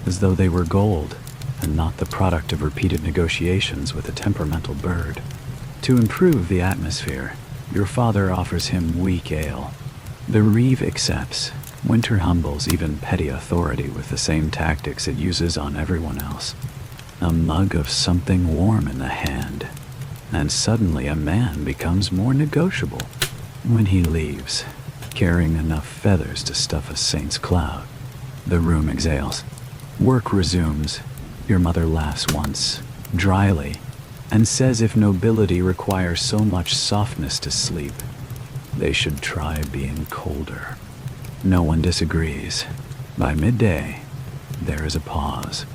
as though they were gold and not the product of repeated negotiations with a temperamental bird. To improve the atmosphere, your father offers him weak ale. The reeve accepts. Winter humbles even petty authority with the same tactics it uses on everyone else. A mug of something warm in the hand, and suddenly a man becomes more negotiable. When he leaves, carrying enough feathers to stuff a saint's cloud, the room exhales. Work resumes. Your mother laughs once, dryly, and says if nobility requires so much softness to sleep, they should try being colder. No one disagrees. By midday, there is a pause.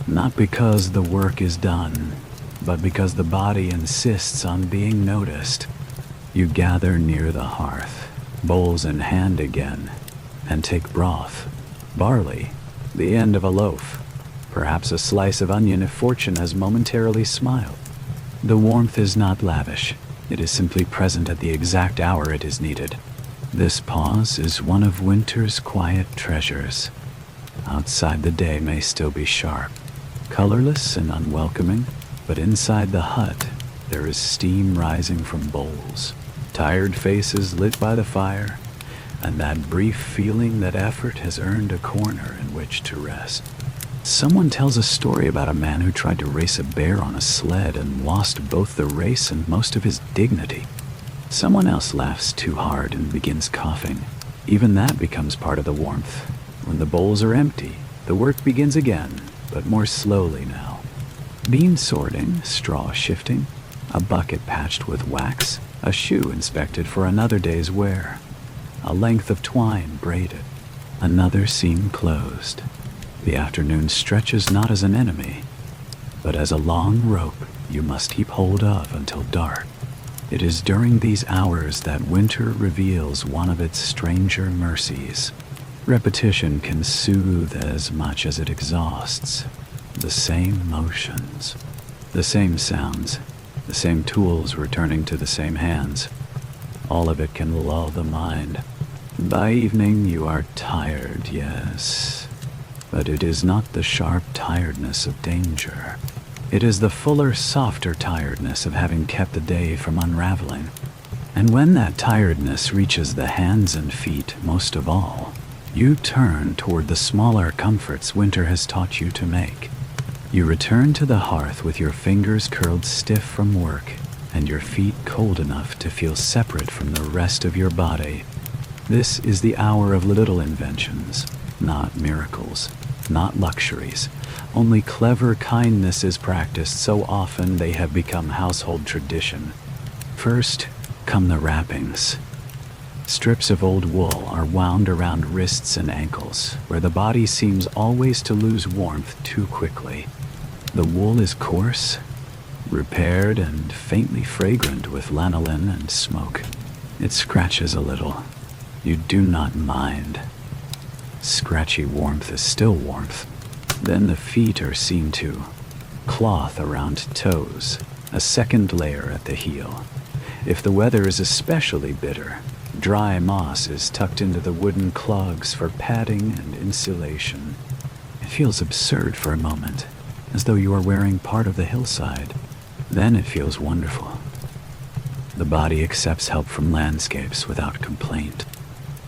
Not because the work is done, but because the body insists on being noticed. You gather near the hearth, bowls in hand again, and take broth, barley, the end of a loaf, perhaps a slice of onion if fortune has momentarily smiled. The warmth is not lavish. It is simply present at the exact hour it is needed. This pause is one of winter's quiet treasures. Outside the day may still be sharp, colorless and unwelcoming, but inside the hut there is steam rising from bowls, tired faces lit by the fire, and that brief feeling that effort has earned a corner in which to rest. Someone tells a story about a man who tried to race a bear on a sled and lost both the race and most of his dignity. Someone else laughs too hard and begins coughing. Even that becomes part of the warmth. When the bowls are empty, the work begins again, but more slowly now. Bean sorting, straw shifting, a bucket patched with wax, a shoe inspected for another day's wear, a length of twine braided, another seam closed. The afternoon stretches not as an enemy, but as a long rope you must keep hold of until dark. It is during these hours that winter reveals one of its stranger mercies. Repetition can soothe as much as it exhausts. The same motions, the same sounds, the same tools returning to the same hands. All of it can lull the mind. By evening you are tired, yes, but it is not the sharp tiredness of danger. It is the fuller, softer tiredness of having kept the day from unraveling. And when that tiredness reaches the hands and feet most of all, you turn toward the smaller comforts winter has taught you to make. You return to the hearth with your fingers curled stiff from work and your feet cold enough to feel separate from the rest of your body. This is the hour of little inventions, not miracles, not luxuries. Only clever kindness is practiced so often they have become household tradition. First come the wrappings. Strips of old wool are wound around wrists and ankles, where the body seems always to lose warmth too quickly. The wool is coarse, repaired, and faintly fragrant with lanolin and smoke. It scratches a little. You do not mind. Scratchy warmth is still warmth. Then the feet are seen to. Cloth around toes, a second layer at the heel. If the weather is especially bitter, dry moss is tucked into the wooden clogs for padding and insulation. It feels absurd for a moment, as though you are wearing part of the hillside. Then it feels wonderful. The body accepts help from landscapes without complaint.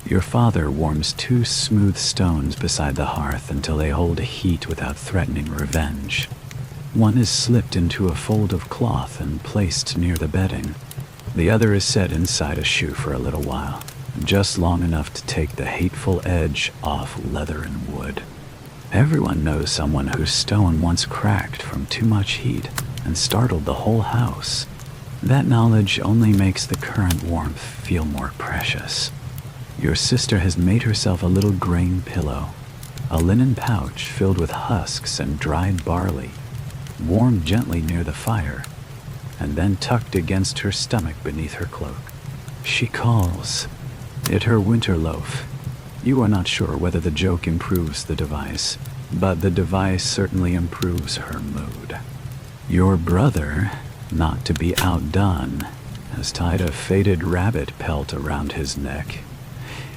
Your father warms 2 smooth stones beside the hearth until they hold a heat without threatening revenge. One is slipped into a fold of cloth and placed near the bedding. The other is set inside a shoe for a little while, just long enough to take the hateful edge off leather and wood. Everyone knows someone whose stone once cracked from too much heat and startled the whole house. That knowledge only makes the current warmth feel more precious. Your sister has made herself a little grain pillow, a linen pouch filled with husks and dried barley, warmed gently near the fire, and then tucked against her stomach beneath her cloak. She calls it her winter loaf. You are not sure whether the joke improves the device, but the device certainly improves her mood. Your brother not to be outdone, has tied a faded rabbit pelt around his neck,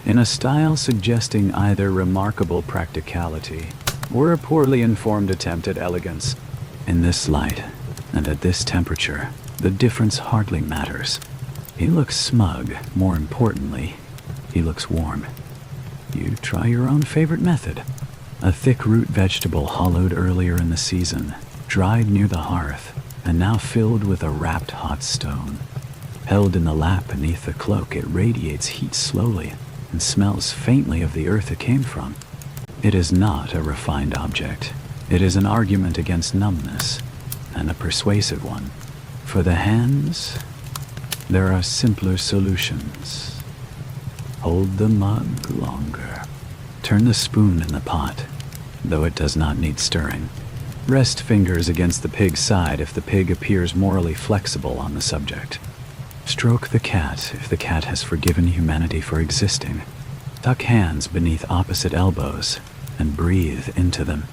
in a style suggesting either remarkable practicality or a poorly informed attempt at elegance. In this light, and at this temperature, the difference hardly matters. He looks smug. More importantly, he looks warm. You try your own favorite method. A thick root vegetable hollowed earlier in the season, dried near the hearth, and now filled with a wrapped hot stone. Held in the lap beneath the cloak, it radiates heat slowly and smells faintly of the earth it came from. It is not a refined object. It is an argument against numbness, and a persuasive one. For the hands, there are simpler solutions. Hold the mug longer. Turn the spoon in the pot, though it does not need stirring. Rest fingers against the pig's side if the pig appears morally flexible on the subject. Stroke the cat if the cat has forgiven humanity for existing. Tuck hands beneath opposite elbows and breathe into them.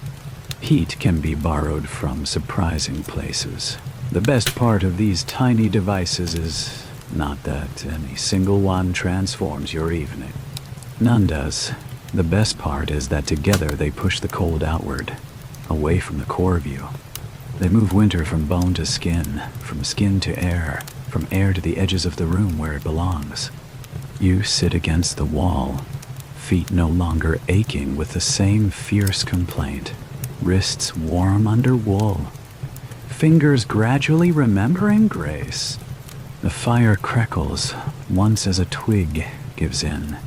Heat can be borrowed from surprising places. The best part of these tiny devices is not that any single one transforms your evening. None does. The best part is that together they push the cold outward, away from the core of you. They move winter from bone to skin, from skin to air, from air to the edges of the room where it belongs. You sit against the wall, feet no longer aching with the same fierce complaint, wrists warm under wool, fingers gradually remembering grace. The fire crackles once as a twig gives in.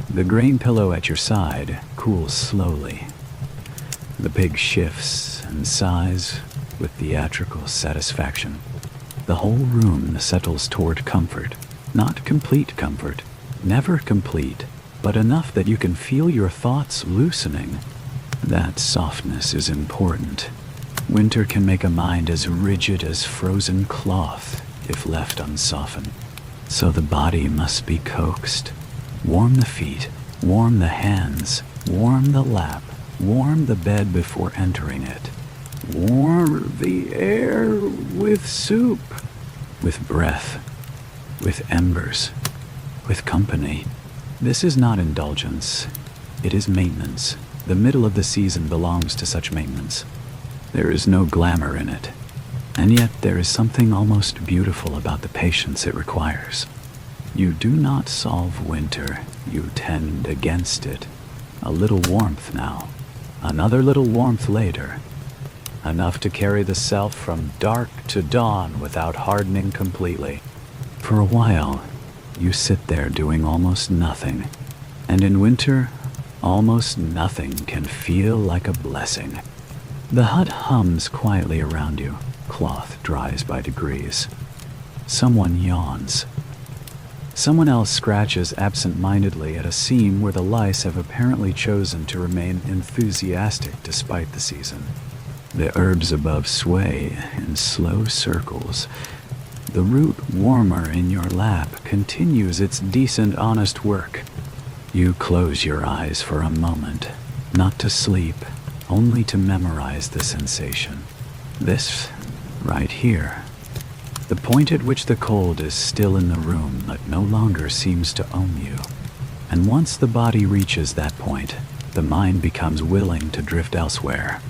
The grain pillow at your side cools slowly. The pig shifts and sighs with theatrical satisfaction. The whole room settles toward comfort. Not complete comfort, never complete, but enough that you can feel your thoughts loosening. That softness is important. Winter can make a mind as rigid as frozen cloth if left unsoftened. So the body must be coaxed. Warm the feet, warm the hands, warm the lap, warm the bed before entering it. Warm the air with soup, with breath, with embers, with company. This is not indulgence. It is maintenance. The middle of the season belongs to such maintenance. There is no glamour in it, and yet there is something almost beautiful about the patience it requires. You do not solve winter, you tend against it. A little warmth now, another little warmth later. Enough to carry the self from dark to dawn without hardening completely. For a while, you sit there doing almost nothing. And in winter, almost nothing can feel like a blessing. The hut hums quietly around you. Cloth dries by degrees. Someone yawns. Someone else scratches absent-mindedly at a seam where the lice have apparently chosen to remain enthusiastic despite the season. The herbs above sway in slow circles. The root warmer in your lap continues its decent, honest work. You close your eyes for a moment, not to sleep, only to memorize the sensation. This, right here. The point at which the cold is still in the room but no longer seems to own you. And once the body reaches that point, the mind becomes willing to drift elsewhere.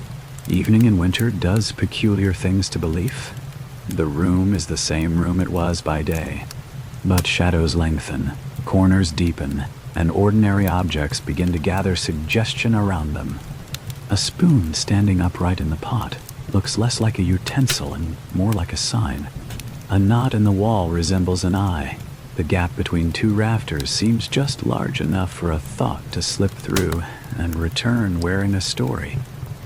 Evening in winter does peculiar things to belief. The room is the same room it was by day, but shadows lengthen, corners deepen, and ordinary objects begin to gather suggestion around them. A spoon standing upright in the pot looks less like a utensil and more like a sign. A knot in the wall resembles an eye. The gap between two rafters seems just large enough for a thought to slip through and return wearing a story.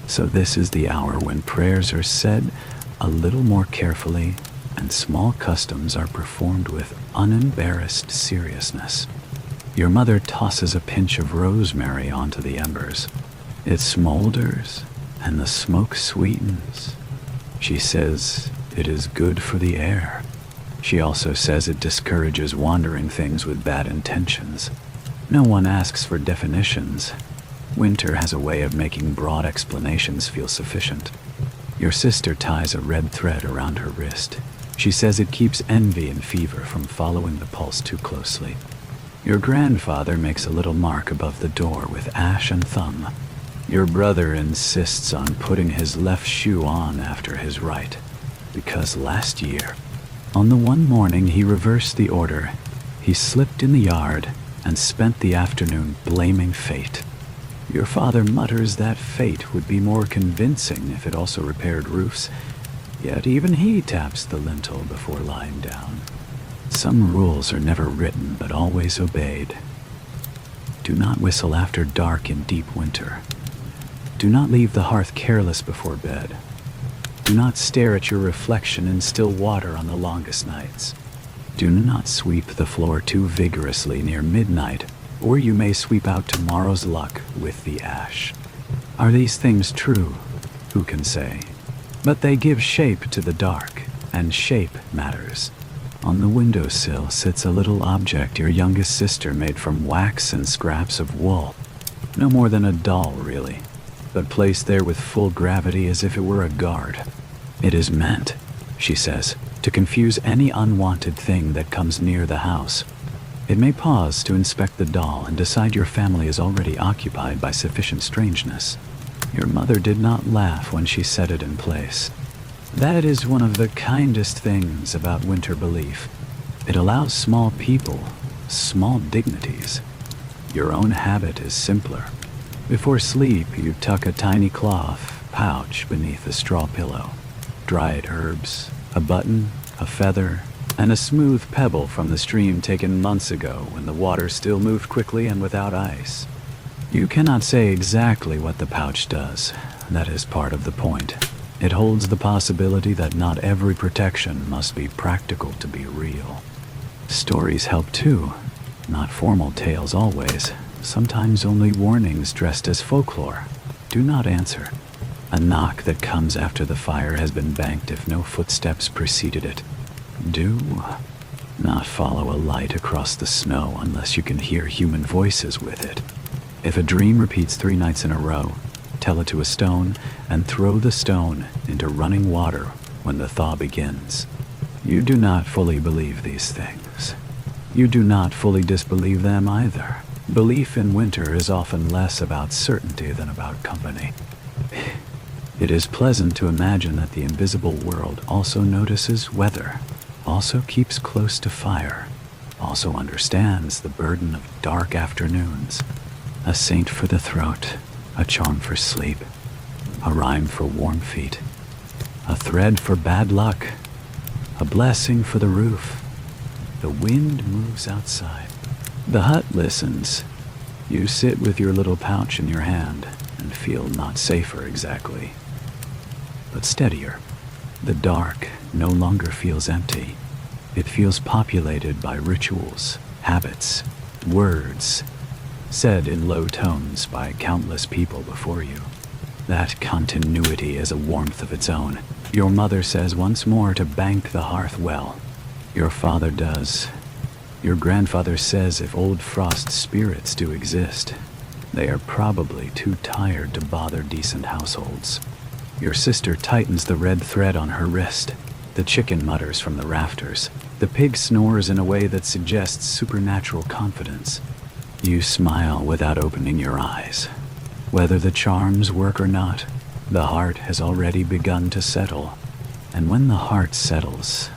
So this is the hour when prayers are said a little more carefully and small customs are performed with unembarrassed seriousness. Your mother tosses a pinch of rosemary onto the embers. It smolders and the smoke sweetens. She says it is good for the air. She also says it discourages wandering things with bad intentions. No one asks for definitions. Winter has a way of making broad explanations feel sufficient. Your sister ties a red thread around her wrist. She says it keeps envy and fever from following the pulse too closely. Your grandfather makes a little mark above the door with ash and thumb. Your brother insists on putting his left shoe on after his right, because last year, on the one morning he reversed the order, he slipped in the yard and spent the afternoon blaming fate. Your father mutters that fate would be more convincing if it also repaired roofs, yet even he taps the lintel before lying down. Some rules are never written but always obeyed. Do not whistle after dark in deep winter. Do not leave the hearth careless before bed. Do not stare at your reflection in still water on the longest nights. Do not sweep the floor too vigorously near midnight, or you may sweep out tomorrow's luck with the ash. Are these things true? Who can say? But they give shape to the dark, and shape matters. On the windowsill sits a little object your youngest sister made from wax and scraps of wool. No more than a doll, really, but placed there with full gravity as if it were a guard. It is meant, she says, to confuse any unwanted thing that comes near the house. It may pause to inspect the doll and decide your family is already occupied by sufficient strangeness. Your mother did not laugh when she set it in place. That is one of the kindest things about winter belief. It allows small people, small dignities. Your own habit is simpler. Before sleep, you tuck a tiny cloth pouch beneath a straw pillow. Dried herbs, a button, a feather, and a smooth pebble from the stream taken months ago when the water still moved quickly and without ice. You cannot say exactly what the pouch does. That is part of the point. It holds the possibility that not every protection must be practical to be real. Stories help too. Not formal tales always. Sometimes only warnings dressed as folklore. Do not answer. A knock that comes after the fire has been banked if no footsteps preceded it. Do not follow a light across the snow unless you can hear human voices with it. If a dream repeats 3 nights in a row, tell it to a stone and throw the stone into running water when the thaw begins. You do not fully believe these things. You do not fully disbelieve them either. Belief in winter is often less about certainty than about company. It is pleasant to imagine that the invisible world also notices weather, also keeps close to fire, also understands the burden of dark afternoons. A saint for the throat, a charm for sleep, a rhyme for warm feet, a thread for bad luck, a blessing for the roof. The wind moves outside. The hut listens. You sit with your little pouch in your hand and feel not safer exactly, but steadier. The dark no longer feels empty. It feels populated by rituals, habits, words, said in low tones by countless people before you. That continuity is a warmth of its own. Your mother says once more to bank the hearth well. Your father does. Your grandfather says if old frost spirits do exist, they are probably too tired to bother decent households. Your sister tightens the red thread on her wrist. The chicken mutters from the rafters. The pig snores in a way that suggests supernatural confidence. You smile without opening your eyes. Whether the charms work or not, the heart has already begun to settle. And when the heart settles,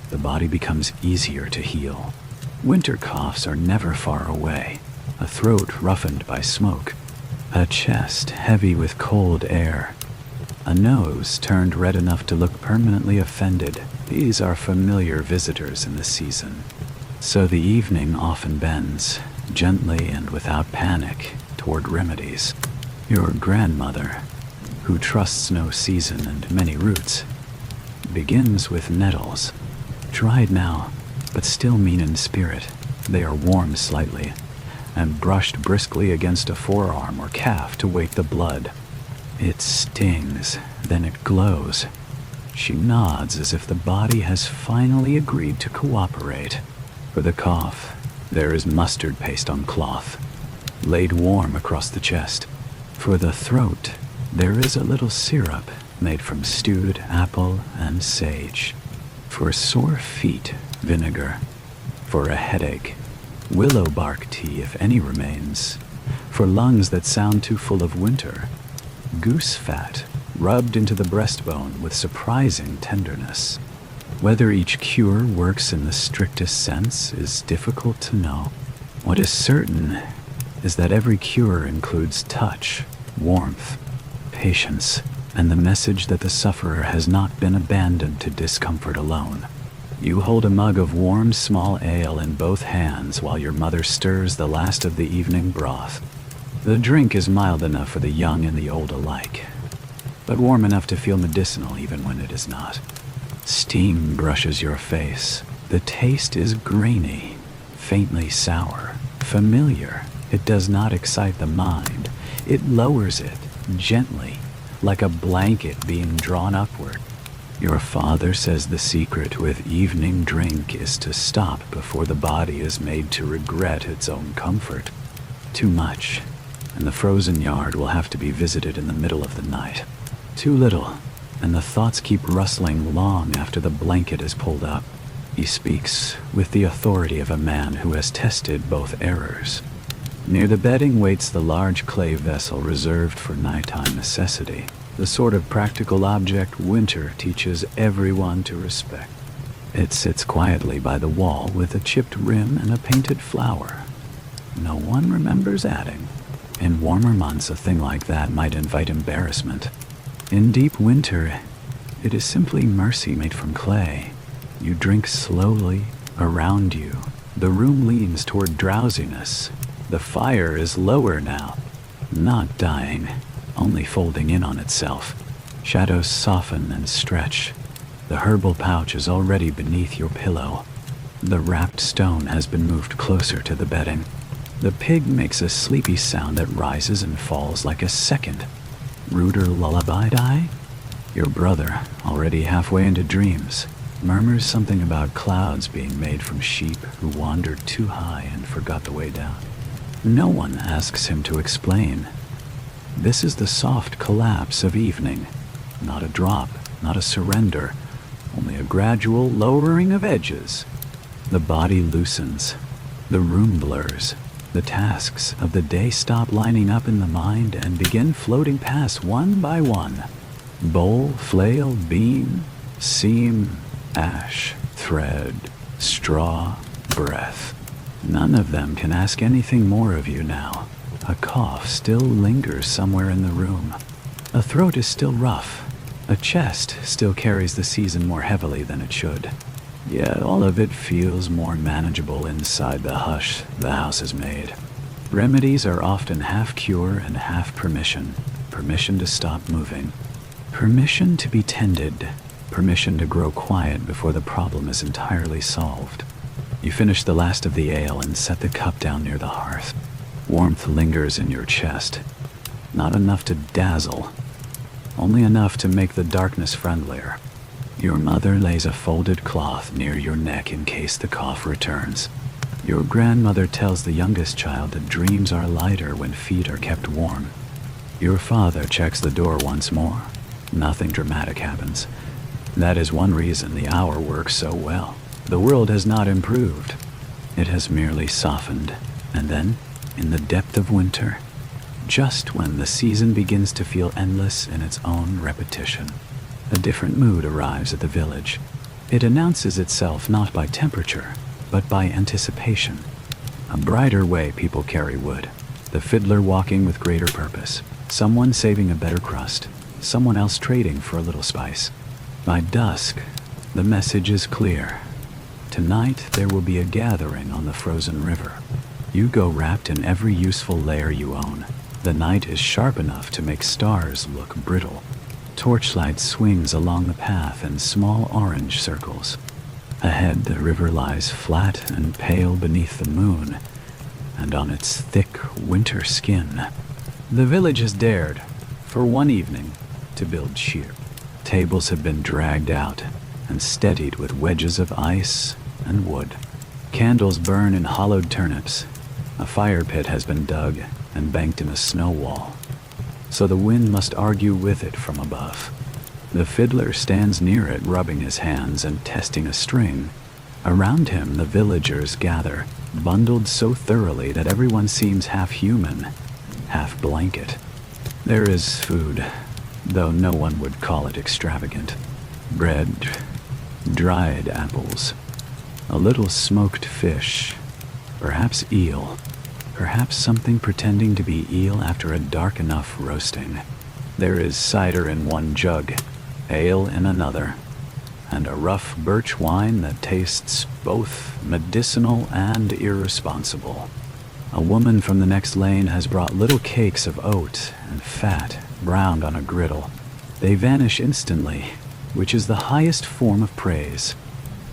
the body becomes easier to heal. Winter coughs are never far away. A throat roughened by smoke. A chest heavy with cold air. A nose turned red enough to look permanently offended. These are familiar visitors in the season. So the evening often bends, gently and without panic, toward remedies. Your grandmother, who trusts no season and many roots, begins with nettles. Dried now, but still mean in spirit. They are warmed slightly, and brushed briskly against a forearm or calf to wake the blood. It stings, then it glows. She nods as if the body has finally agreed to cooperate. For the cough, there is mustard paste on cloth, laid warm across the chest. For the throat, there is a little syrup made from stewed apple and sage. For sore feet, vinegar. For a headache, willow bark tea if any remains. For lungs that sound too full of winter, goose fat rubbed into the breastbone with surprising tenderness. Whether each cure works in the strictest sense is difficult to know. What is certain is that every cure includes touch, warmth, patience, and the message that the sufferer has not been abandoned to discomfort alone. You hold a mug of warm small ale in both hands while your mother stirs the last of the evening broth. The drink is mild enough for the young and the old alike, but warm enough to feel medicinal even when it is not. Steam brushes your face. The taste is grainy, faintly sour, familiar. It does not excite the mind. It lowers it, gently, like a blanket being drawn upward. Your father says the secret with evening drink is to stop before the body is made to regret its own comfort. Too much, and the frozen yard will have to be visited in the middle of the night. Too little, and the thoughts keep rustling long after the blanket is pulled up. He speaks with the authority of a man who has tested both errors. Near the bedding waits the large clay vessel reserved for nighttime necessity, the sort of practical object winter teaches everyone to respect. It sits quietly by the wall with a chipped rim and a painted flower. No one remembers adding. In warmer months, a thing like that might invite embarrassment. In deep winter, it is simply mercy made from clay. You drink slowly around you. The room leans toward drowsiness. The fire is lower now, not dying, only folding in on itself. Shadows soften and stretch. The herbal pouch is already beneath your pillow. The wrapped stone has been moved closer to the bedding. The pig makes a sleepy sound that rises and falls like a second. Ruder lullaby die? Your brother, already halfway into dreams, murmurs something about clouds being made from sheep who wandered too high and forgot the way down. No one asks him to explain. This is the soft collapse of evening. Not a drop, not a surrender, only a gradual lowering of edges. The body loosens. The room blurs. The tasks of the day stop lining up in the mind and begin floating past one by one. Bowl, flail, beam, seam, ash, thread, straw, breath. None of them can ask anything more of you now. A cough still lingers somewhere in the room. A throat is still rough. A chest still carries the season more heavily than it should. Yet all of it feels more manageable inside the hush the house has made. Remedies are often half cure and half permission. Permission to stop moving. Permission to be tended. Permission to grow quiet before the problem is entirely solved. You finish the last of the ale and set the cup down near the hearth. Warmth lingers in your chest. Not enough to dazzle. Only enough to make the darkness friendlier. Your mother lays a folded cloth near your neck in case the cough returns. Your grandmother tells the youngest child that dreams are lighter when feet are kept warm. Your father checks the door once more. Nothing dramatic happens. That is one reason the hour works so well. The world has not improved. It has merely softened. And then, in the depth of winter, just when the season begins to feel endless in its own repetition, a different mood arrives at the village. It announces itself not by temperature, but by anticipation. A brighter way people carry wood. The fiddler walking with greater purpose. Someone saving a better crust. Someone else trading for a little spice. By dusk, the message is clear. Tonight there will be a gathering on the frozen river. You go wrapped in every useful layer you own. The night is sharp enough to make stars look brittle. Torchlight swings along the path in small orange circles. Ahead, the river lies flat and pale beneath the moon, and on its thick winter skin. The village has dared, for one evening, to build cheer. Tables have been dragged out and steadied with wedges of ice and wood. Candles burn in hollowed turnips. A fire pit has been dug and banked in a snow wall, so the wind must argue with it from above. The fiddler stands near it, rubbing his hands and testing a string. Around him, the villagers gather, bundled so thoroughly that everyone seems half human, half blanket. There is food, though no one would call it extravagant. Bread, dried apples, a little smoked fish, perhaps eel, perhaps something pretending to be eel after a dark enough roasting. There is cider in one jug, ale in another, and a rough birch wine that tastes both medicinal and irresponsible. A woman from the next lane has brought little cakes of oat and fat browned on a griddle. They vanish instantly, which is the highest form of praise.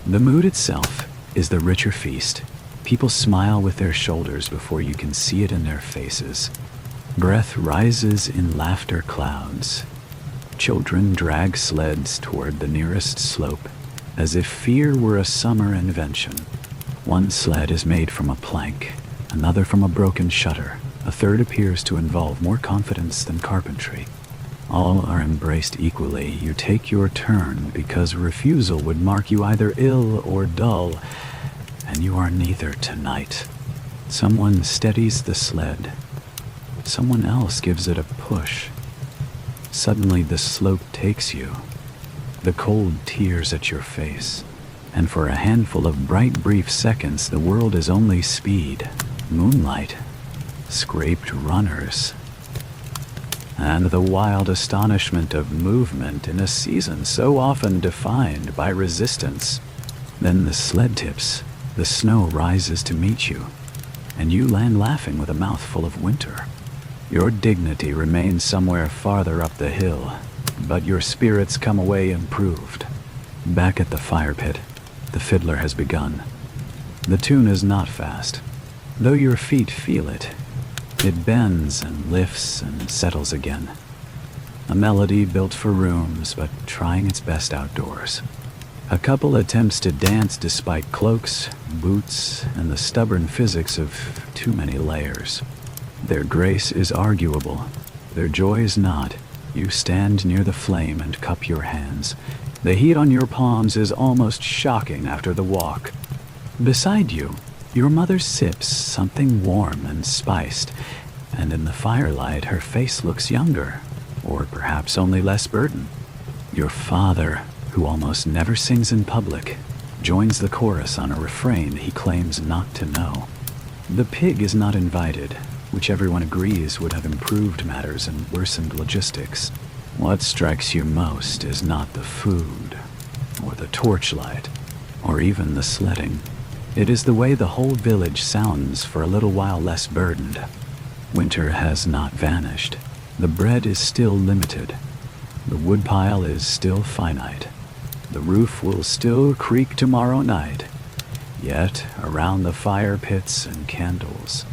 The mood itself is the richer feast. People smile with their shoulders before you can see it in their faces. Breath rises in laughter clouds. Children drag sleds toward the nearest slope, as if fear were a summer invention. One sled is made from a plank, another from a broken shutter. A third appears to involve more confidence than carpentry. All are embraced equally. You take your turn because refusal would mark you either ill or dull, and you are neither tonight. Someone steadies the sled. Someone else gives it a push. Suddenly the slope takes you. The cold tears at your face, and for a handful of bright, brief seconds the world is only speed, moonlight, scraped runners, and the wild astonishment of movement in a season so often defined by resistance. Then the sled tips, the snow rises to meet you, and you land laughing with a mouthful of winter. Your dignity remains somewhere farther up the hill, but your spirits come away improved. Back at the fire pit, the fiddler has begun. The tune is not fast, though your feet feel it. It bends and lifts and settles again. A melody built for rooms, but trying its best outdoors. A couple attempts to dance despite cloaks, boots, and the stubborn physics of too many layers. Their grace is arguable. Their joy is not. You stand near the flame and cup your hands. The heat on your palms is almost shocking after the walk. Beside you, your mother sips something warm and spiced, and in the firelight her face looks younger, or perhaps only less burdened. Your father, who almost never sings in public, joins the chorus on a refrain he claims not to know. The pig is not invited, which everyone agrees would have improved matters and worsened logistics. What strikes you most is not the food, or the torchlight, or even the sledding. It is the way the whole village sounds for a little while less burdened. Winter has not vanished. The bread is still limited. The woodpile is still finite. The roof will still creak tomorrow night. Yet, around the fire pits and candles,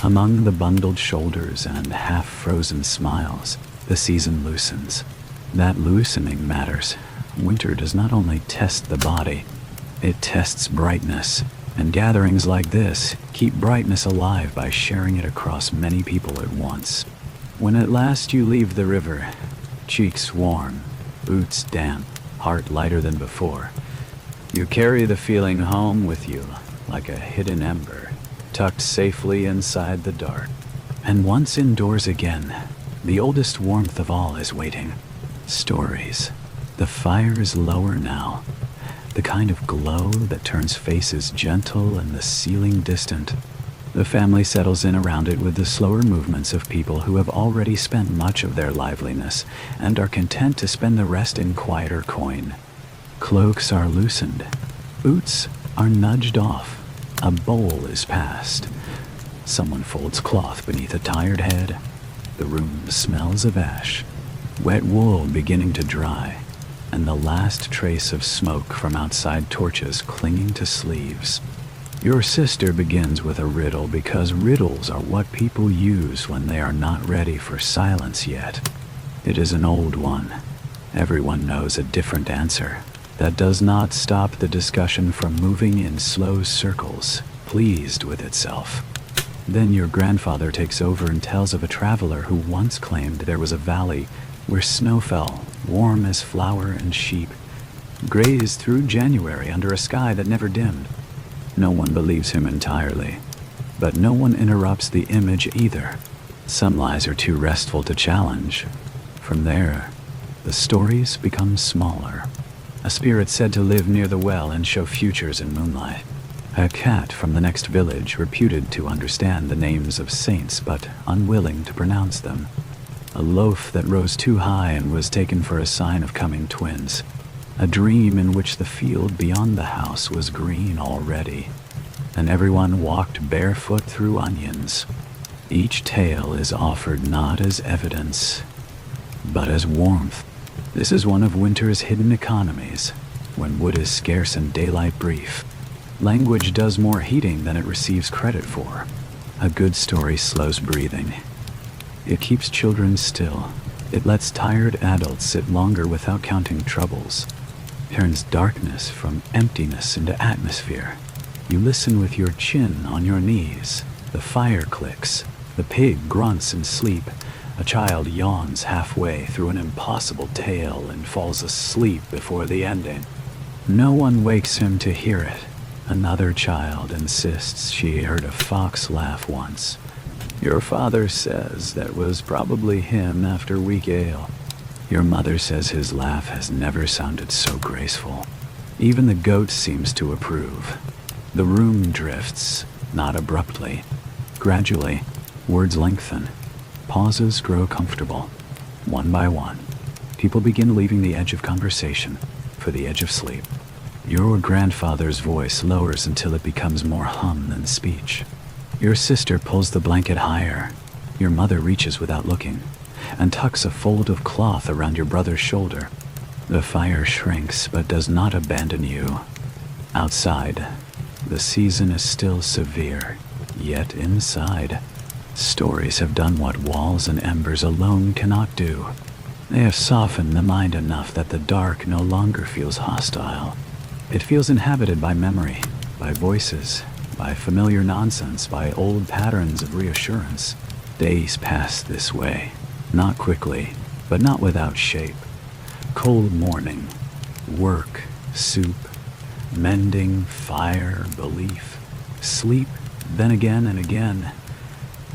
among the bundled shoulders and half-frozen smiles, the season loosens. That loosening matters. Winter does not only test the body, it tests brightness. And gatherings like this keep brightness alive by sharing it across many people at once. When at last you leave the river, cheeks warm, boots damp, heart lighter than before, you carry the feeling home with you like a hidden ember, tucked safely inside the dark. And once indoors again, the oldest warmth of all is waiting. Stories. The fire is lower now. The kind of glow that turns faces gentle and the ceiling distant. The family settles in around it with the slower movements of people who have already spent much of their liveliness and are content to spend the rest in quieter coin. Cloaks are loosened. Boots are nudged off. A bowl is passed. Someone folds cloth beneath a tired head. The room smells of ash. Wet wool beginning to dry, and the last trace of smoke from outside torches clinging to sleeves. Your sister begins with a riddle because riddles are what people use when they are not ready for silence yet. It is an old one. Everyone knows a different answer. That does not stop the discussion from moving in slow circles, pleased with itself. Then your grandfather takes over and tells of a traveler who once claimed there was a valley where snow fell, warm as flower and sheep, grazed through January under a sky that never dimmed. No one believes him entirely, but no one interrupts the image either. Some lies are too restful to challenge. From there, the stories become smaller. A spirit said to live near the well and show futures in moonlight. A cat from the next village reputed to understand the names of saints but unwilling to pronounce them. A loaf that rose too high and was taken for a sign of coming twins. A dream in which the field beyond the house was green already, and everyone walked barefoot through onions. Each tale is offered not as evidence, but as warmth. This is one of winter's hidden economies, when wood is scarce and daylight brief. Language does more heating than it receives credit for. A good story slows breathing. It keeps children still. It lets tired adults sit longer without counting troubles. Turns darkness from emptiness into atmosphere. You listen with your chin on your knees. The fire clicks. The pig grunts in sleep. A child yawns halfway through an impossible tale and falls asleep before the ending. No one wakes him to hear it. Another child insists she heard a fox laugh once. Your father says that was probably him after weak ale. Your mother says his laugh has never sounded so graceful. Even the goat seems to approve. The room drifts, not abruptly. Gradually, words lengthen. Pauses grow comfortable. One by one, people begin leaving the edge of conversation for the edge of sleep. Your grandfather's voice lowers until it becomes more hum than speech. Your sister pulls the blanket higher. Your mother reaches without looking and tucks a fold of cloth around your brother's shoulder. The fire shrinks but does not abandon you. Outside, the season is still severe, yet inside, stories have done what walls and embers alone cannot do. They have softened the mind enough that the dark no longer feels hostile. It feels inhabited by memory, by voices, by familiar nonsense, by old patterns of reassurance. Days pass this way, not quickly, but not without shape. Cold morning, work, soup, mending, fire, belief, sleep, then again and again.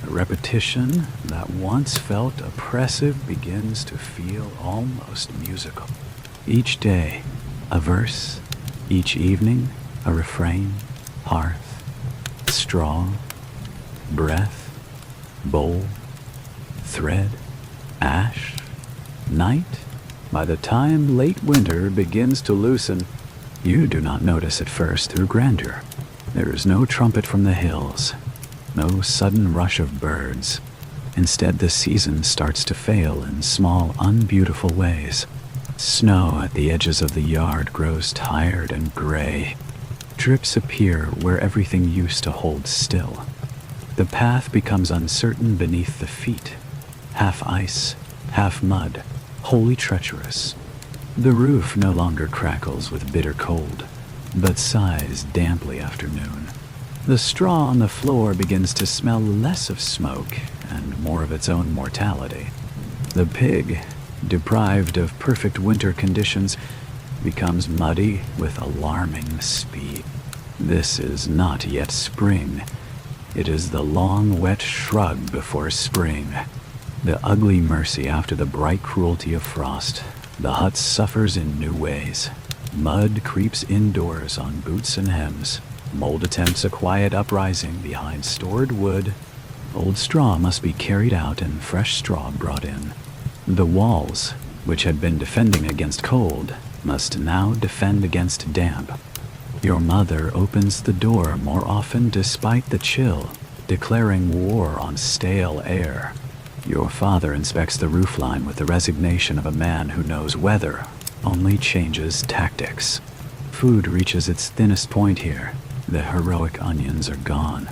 A repetition that once felt oppressive begins to feel almost musical. Each day, a verse. Each evening, a refrain. Hearth, straw, breath, bowl, thread, ash, night. By the time late winter begins to loosen, you do not notice at first their grandeur. There is no trumpet from the hills, no sudden rush of birds. Instead, the season starts to fail in small, unbeautiful ways. Snow at the edges of the yard grows tired and gray. Drips appear where everything used to hold still. The path becomes uncertain beneath the feet, half ice, half mud, wholly treacherous. The roof no longer crackles with bitter cold, but sighs damply after noon. The straw on the floor begins to smell less of smoke and more of its own mortality. The pig, deprived of perfect winter conditions, becomes muddy with alarming speed. This is not yet spring. It is the long, wet shrug before spring. The ugly mercy after the bright cruelty of frost. The hut suffers in new ways. Mud creeps indoors on boots and hems. Mold attempts a quiet uprising behind stored wood. Old straw must be carried out and fresh straw brought in. The walls, which had been defending against cold, must now defend against damp. Your mother opens the door more often despite the chill, declaring war on stale air. Your father inspects the roofline with the resignation of a man who knows weather only changes tactics. Food reaches its thinnest point here. The heroic onions are gone.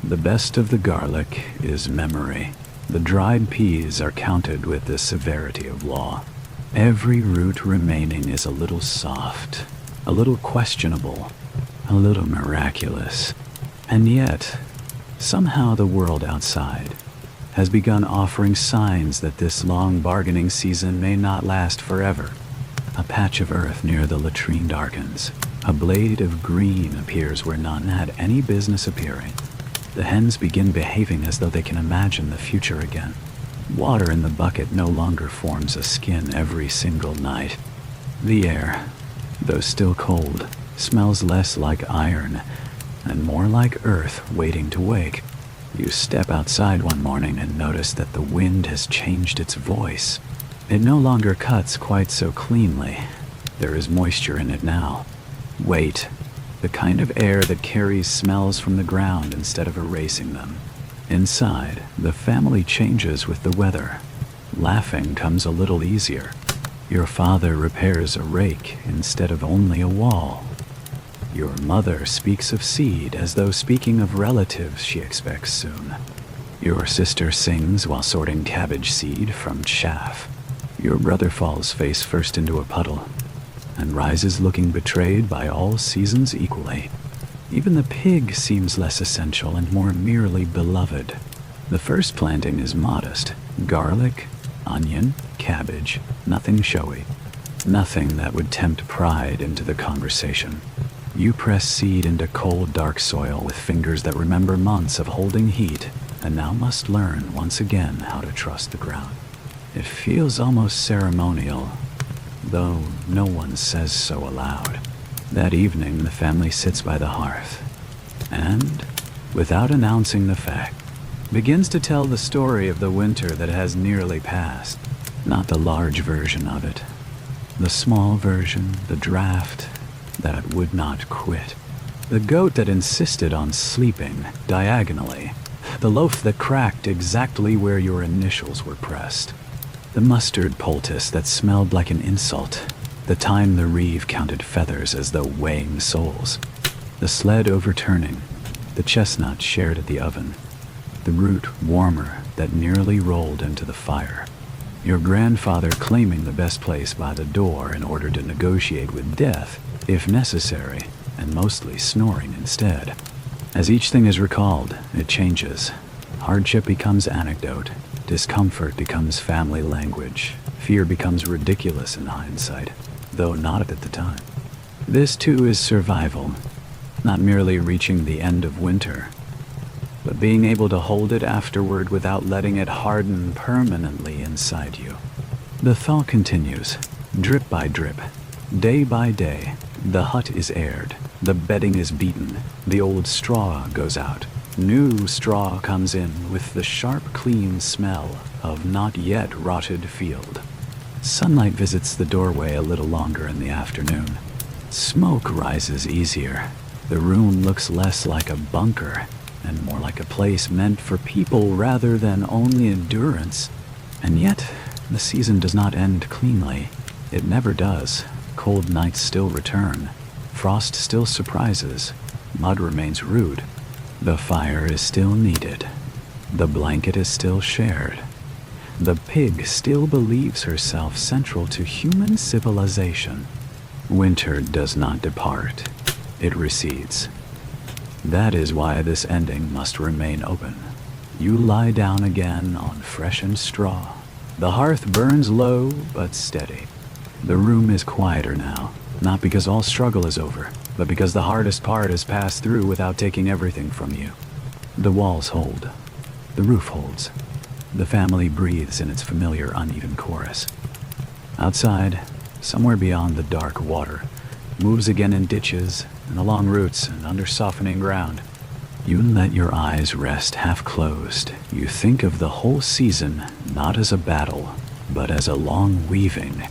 The best of the garlic is memory. The dried peas are counted with the severity of law. Every root remaining is a little soft, a little questionable, a little miraculous. And yet, somehow the world outside has begun offering signs that this long bargaining season may not last forever. A patch of earth near the latrine darkens. A blade of green appears where none had any business appearing. The hens begin behaving as though they can imagine the future again. Water in the bucket no longer forms a skin every single night. The air, though still cold, smells less like iron and more like earth waiting to wake. You step outside one morning and notice that the wind has changed its voice. It no longer cuts quite so cleanly. There is moisture in it now. Weight, the kind of air that carries smells from the ground instead of erasing them. Inside, the family changes with the weather. Laughing comes a little easier. Your father repairs a rake instead of only a wall. Your mother speaks of seed as though speaking of relatives she expects soon. Your sister sings while sorting cabbage seed from chaff. Your brother falls face first into a puddle and rises looking betrayed by all seasons equally. Even the pig seems less essential and more merely beloved. The first planting is modest. Garlic, onion, cabbage, nothing showy. Nothing that would tempt pride into the conversation. You press seed into cold, dark soil with fingers that remember months of holding heat and now must learn once again how to trust the ground. It feels almost ceremonial, though no one says so aloud. That evening, the family sits by the hearth and, without announcing the fact, begins to tell the story of the winter that has nearly passed. Not the large version of it. The small version, the draft that would not quit. The goat that insisted on sleeping diagonally. The loaf that cracked exactly where your initials were pressed. The mustard poultice that smelled like an insult. The time the reeve counted feathers as though weighing souls. The sled overturning. The chestnut shared at the oven. The root warmer that nearly rolled into the fire. Your grandfather claiming the best place by the door in order to negotiate with death, if necessary, and mostly snoring instead. As each thing is recalled, it changes. Hardship becomes anecdote. Discomfort becomes family language. Fear becomes ridiculous in hindsight, though not at the time. This too is survival, not merely reaching the end of winter, but being able to hold it afterward without letting it harden permanently inside you. The thaw continues, drip by drip, day by day. The hut is aired, the bedding is beaten, the old straw goes out. New straw comes in with the sharp, clean smell of not yet rotted field. Sunlight visits the doorway a little longer in the afternoon. Smoke rises easier. The room looks less like a bunker and more like a place meant for people rather than only endurance. And yet, the season does not end cleanly. It never does. Cold nights still return. Frost still surprises. Mud remains rude. The fire is still needed. The blanket is still shared. The pig still believes herself central to human civilization. Winter does not depart. It recedes. That is why this ending must remain open. You lie down again on freshened straw. The hearth burns low but steady. The room is quieter now, not because all struggle is over, but because the hardest part is passed through without taking everything from you. The walls hold. The roof holds. The family breathes in its familiar uneven chorus. Outside, somewhere beyond the dark water, moves again in ditches and along roots and under softening ground. You let your eyes rest half closed. You think of the whole season not as a battle, but as a long weaving.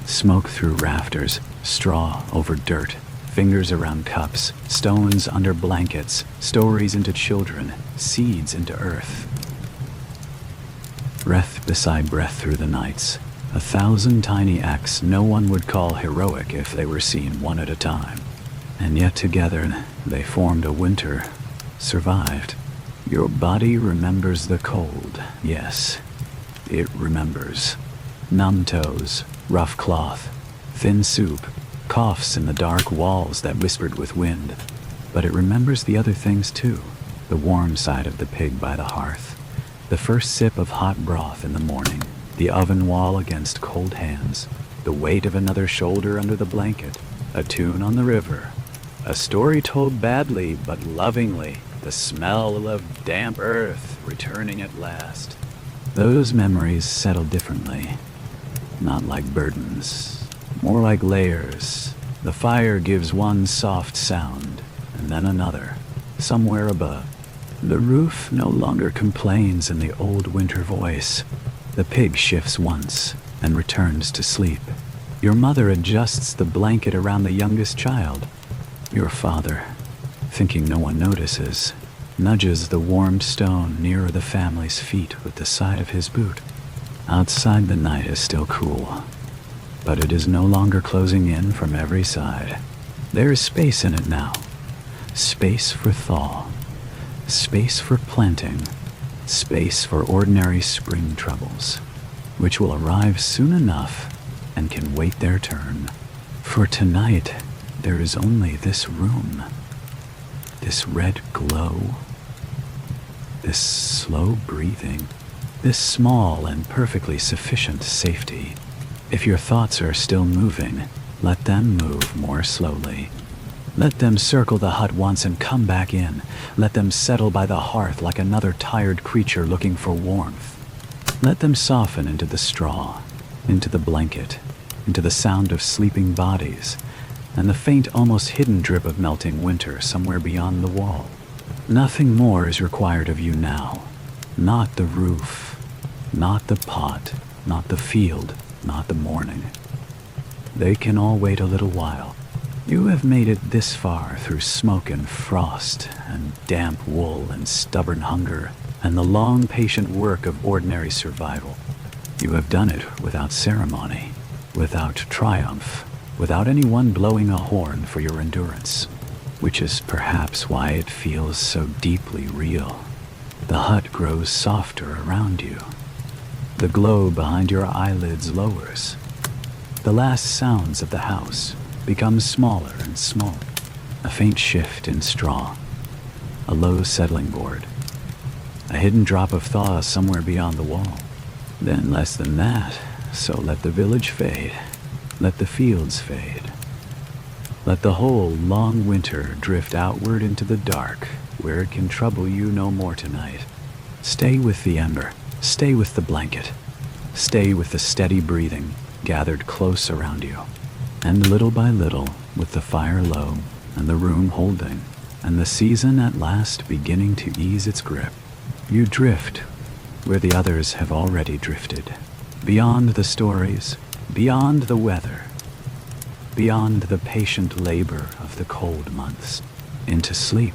Smoke through rafters, straw over dirt, fingers around cups, stones under blankets, stories into children, seeds into earth. Breath beside breath through the nights. 1,000 tiny acts no one would call heroic if they were seen one at a time. And yet together they formed a winter, survived. Your body remembers the cold, yes, it remembers. Numb toes, rough cloth, thin soup, coughs in the dark walls that whispered with wind. But it remembers the other things too, the warm side of the pig by the hearth, The first sip of hot broth in the morning, the oven wall against cold hands, the weight of another shoulder under the blanket, a tune on the river, a story told badly but lovingly, the smell of damp earth returning at last. Those memories settle differently, not like burdens, more like layers. The fire gives one soft sound, and then another, somewhere above. The roof no longer complains in the old winter voice. The pig shifts once and returns to sleep. Your mother adjusts the blanket around the youngest child. Your father, thinking no one notices, nudges the warmed stone nearer the family's feet with the side of his boot. Outside the night is still cool, but it is no longer closing in from every side. There is space in it now. Space for thaw. Space for planting. Space for ordinary spring troubles, which will arrive soon enough and can wait their turn. For tonight, there is only this room, this red glow, this slow breathing, this small and perfectly sufficient safety. If your thoughts are still moving, let them move more slowly. Let them circle the hut once and come back in. Let them settle by the hearth like another tired creature looking for warmth. Let them soften into the straw, into the blanket, into the sound of sleeping bodies, and the faint, almost hidden drip of melting winter somewhere beyond the wall. Nothing more is required of you now. Not the roof, not the pot, not the field, not the morning. They can all wait a little while. You have made it this far through smoke and frost and damp wool and stubborn hunger and the long, patient work of ordinary survival. You have done it without ceremony, without triumph, without anyone blowing a horn for your endurance, which is perhaps why it feels so deeply real. The hut grows softer around you. The glow behind your eyelids lowers. The last sounds of the house become smaller and smaller. A faint shift in straw, a low settling board, a hidden drop of thaw somewhere beyond the wall. Then less than that, so let the village fade. Let the fields fade. Let the whole long winter drift outward into the dark, where it can trouble you no more tonight. Stay with the ember. Stay with the blanket. Stay with the steady breathing gathered close around you. And little by little, with the fire low, and the room holding, and the season at last beginning to ease its grip, you drift where the others have already drifted. Beyond the stories, beyond the weather, beyond the patient labor of the cold months, into sleep.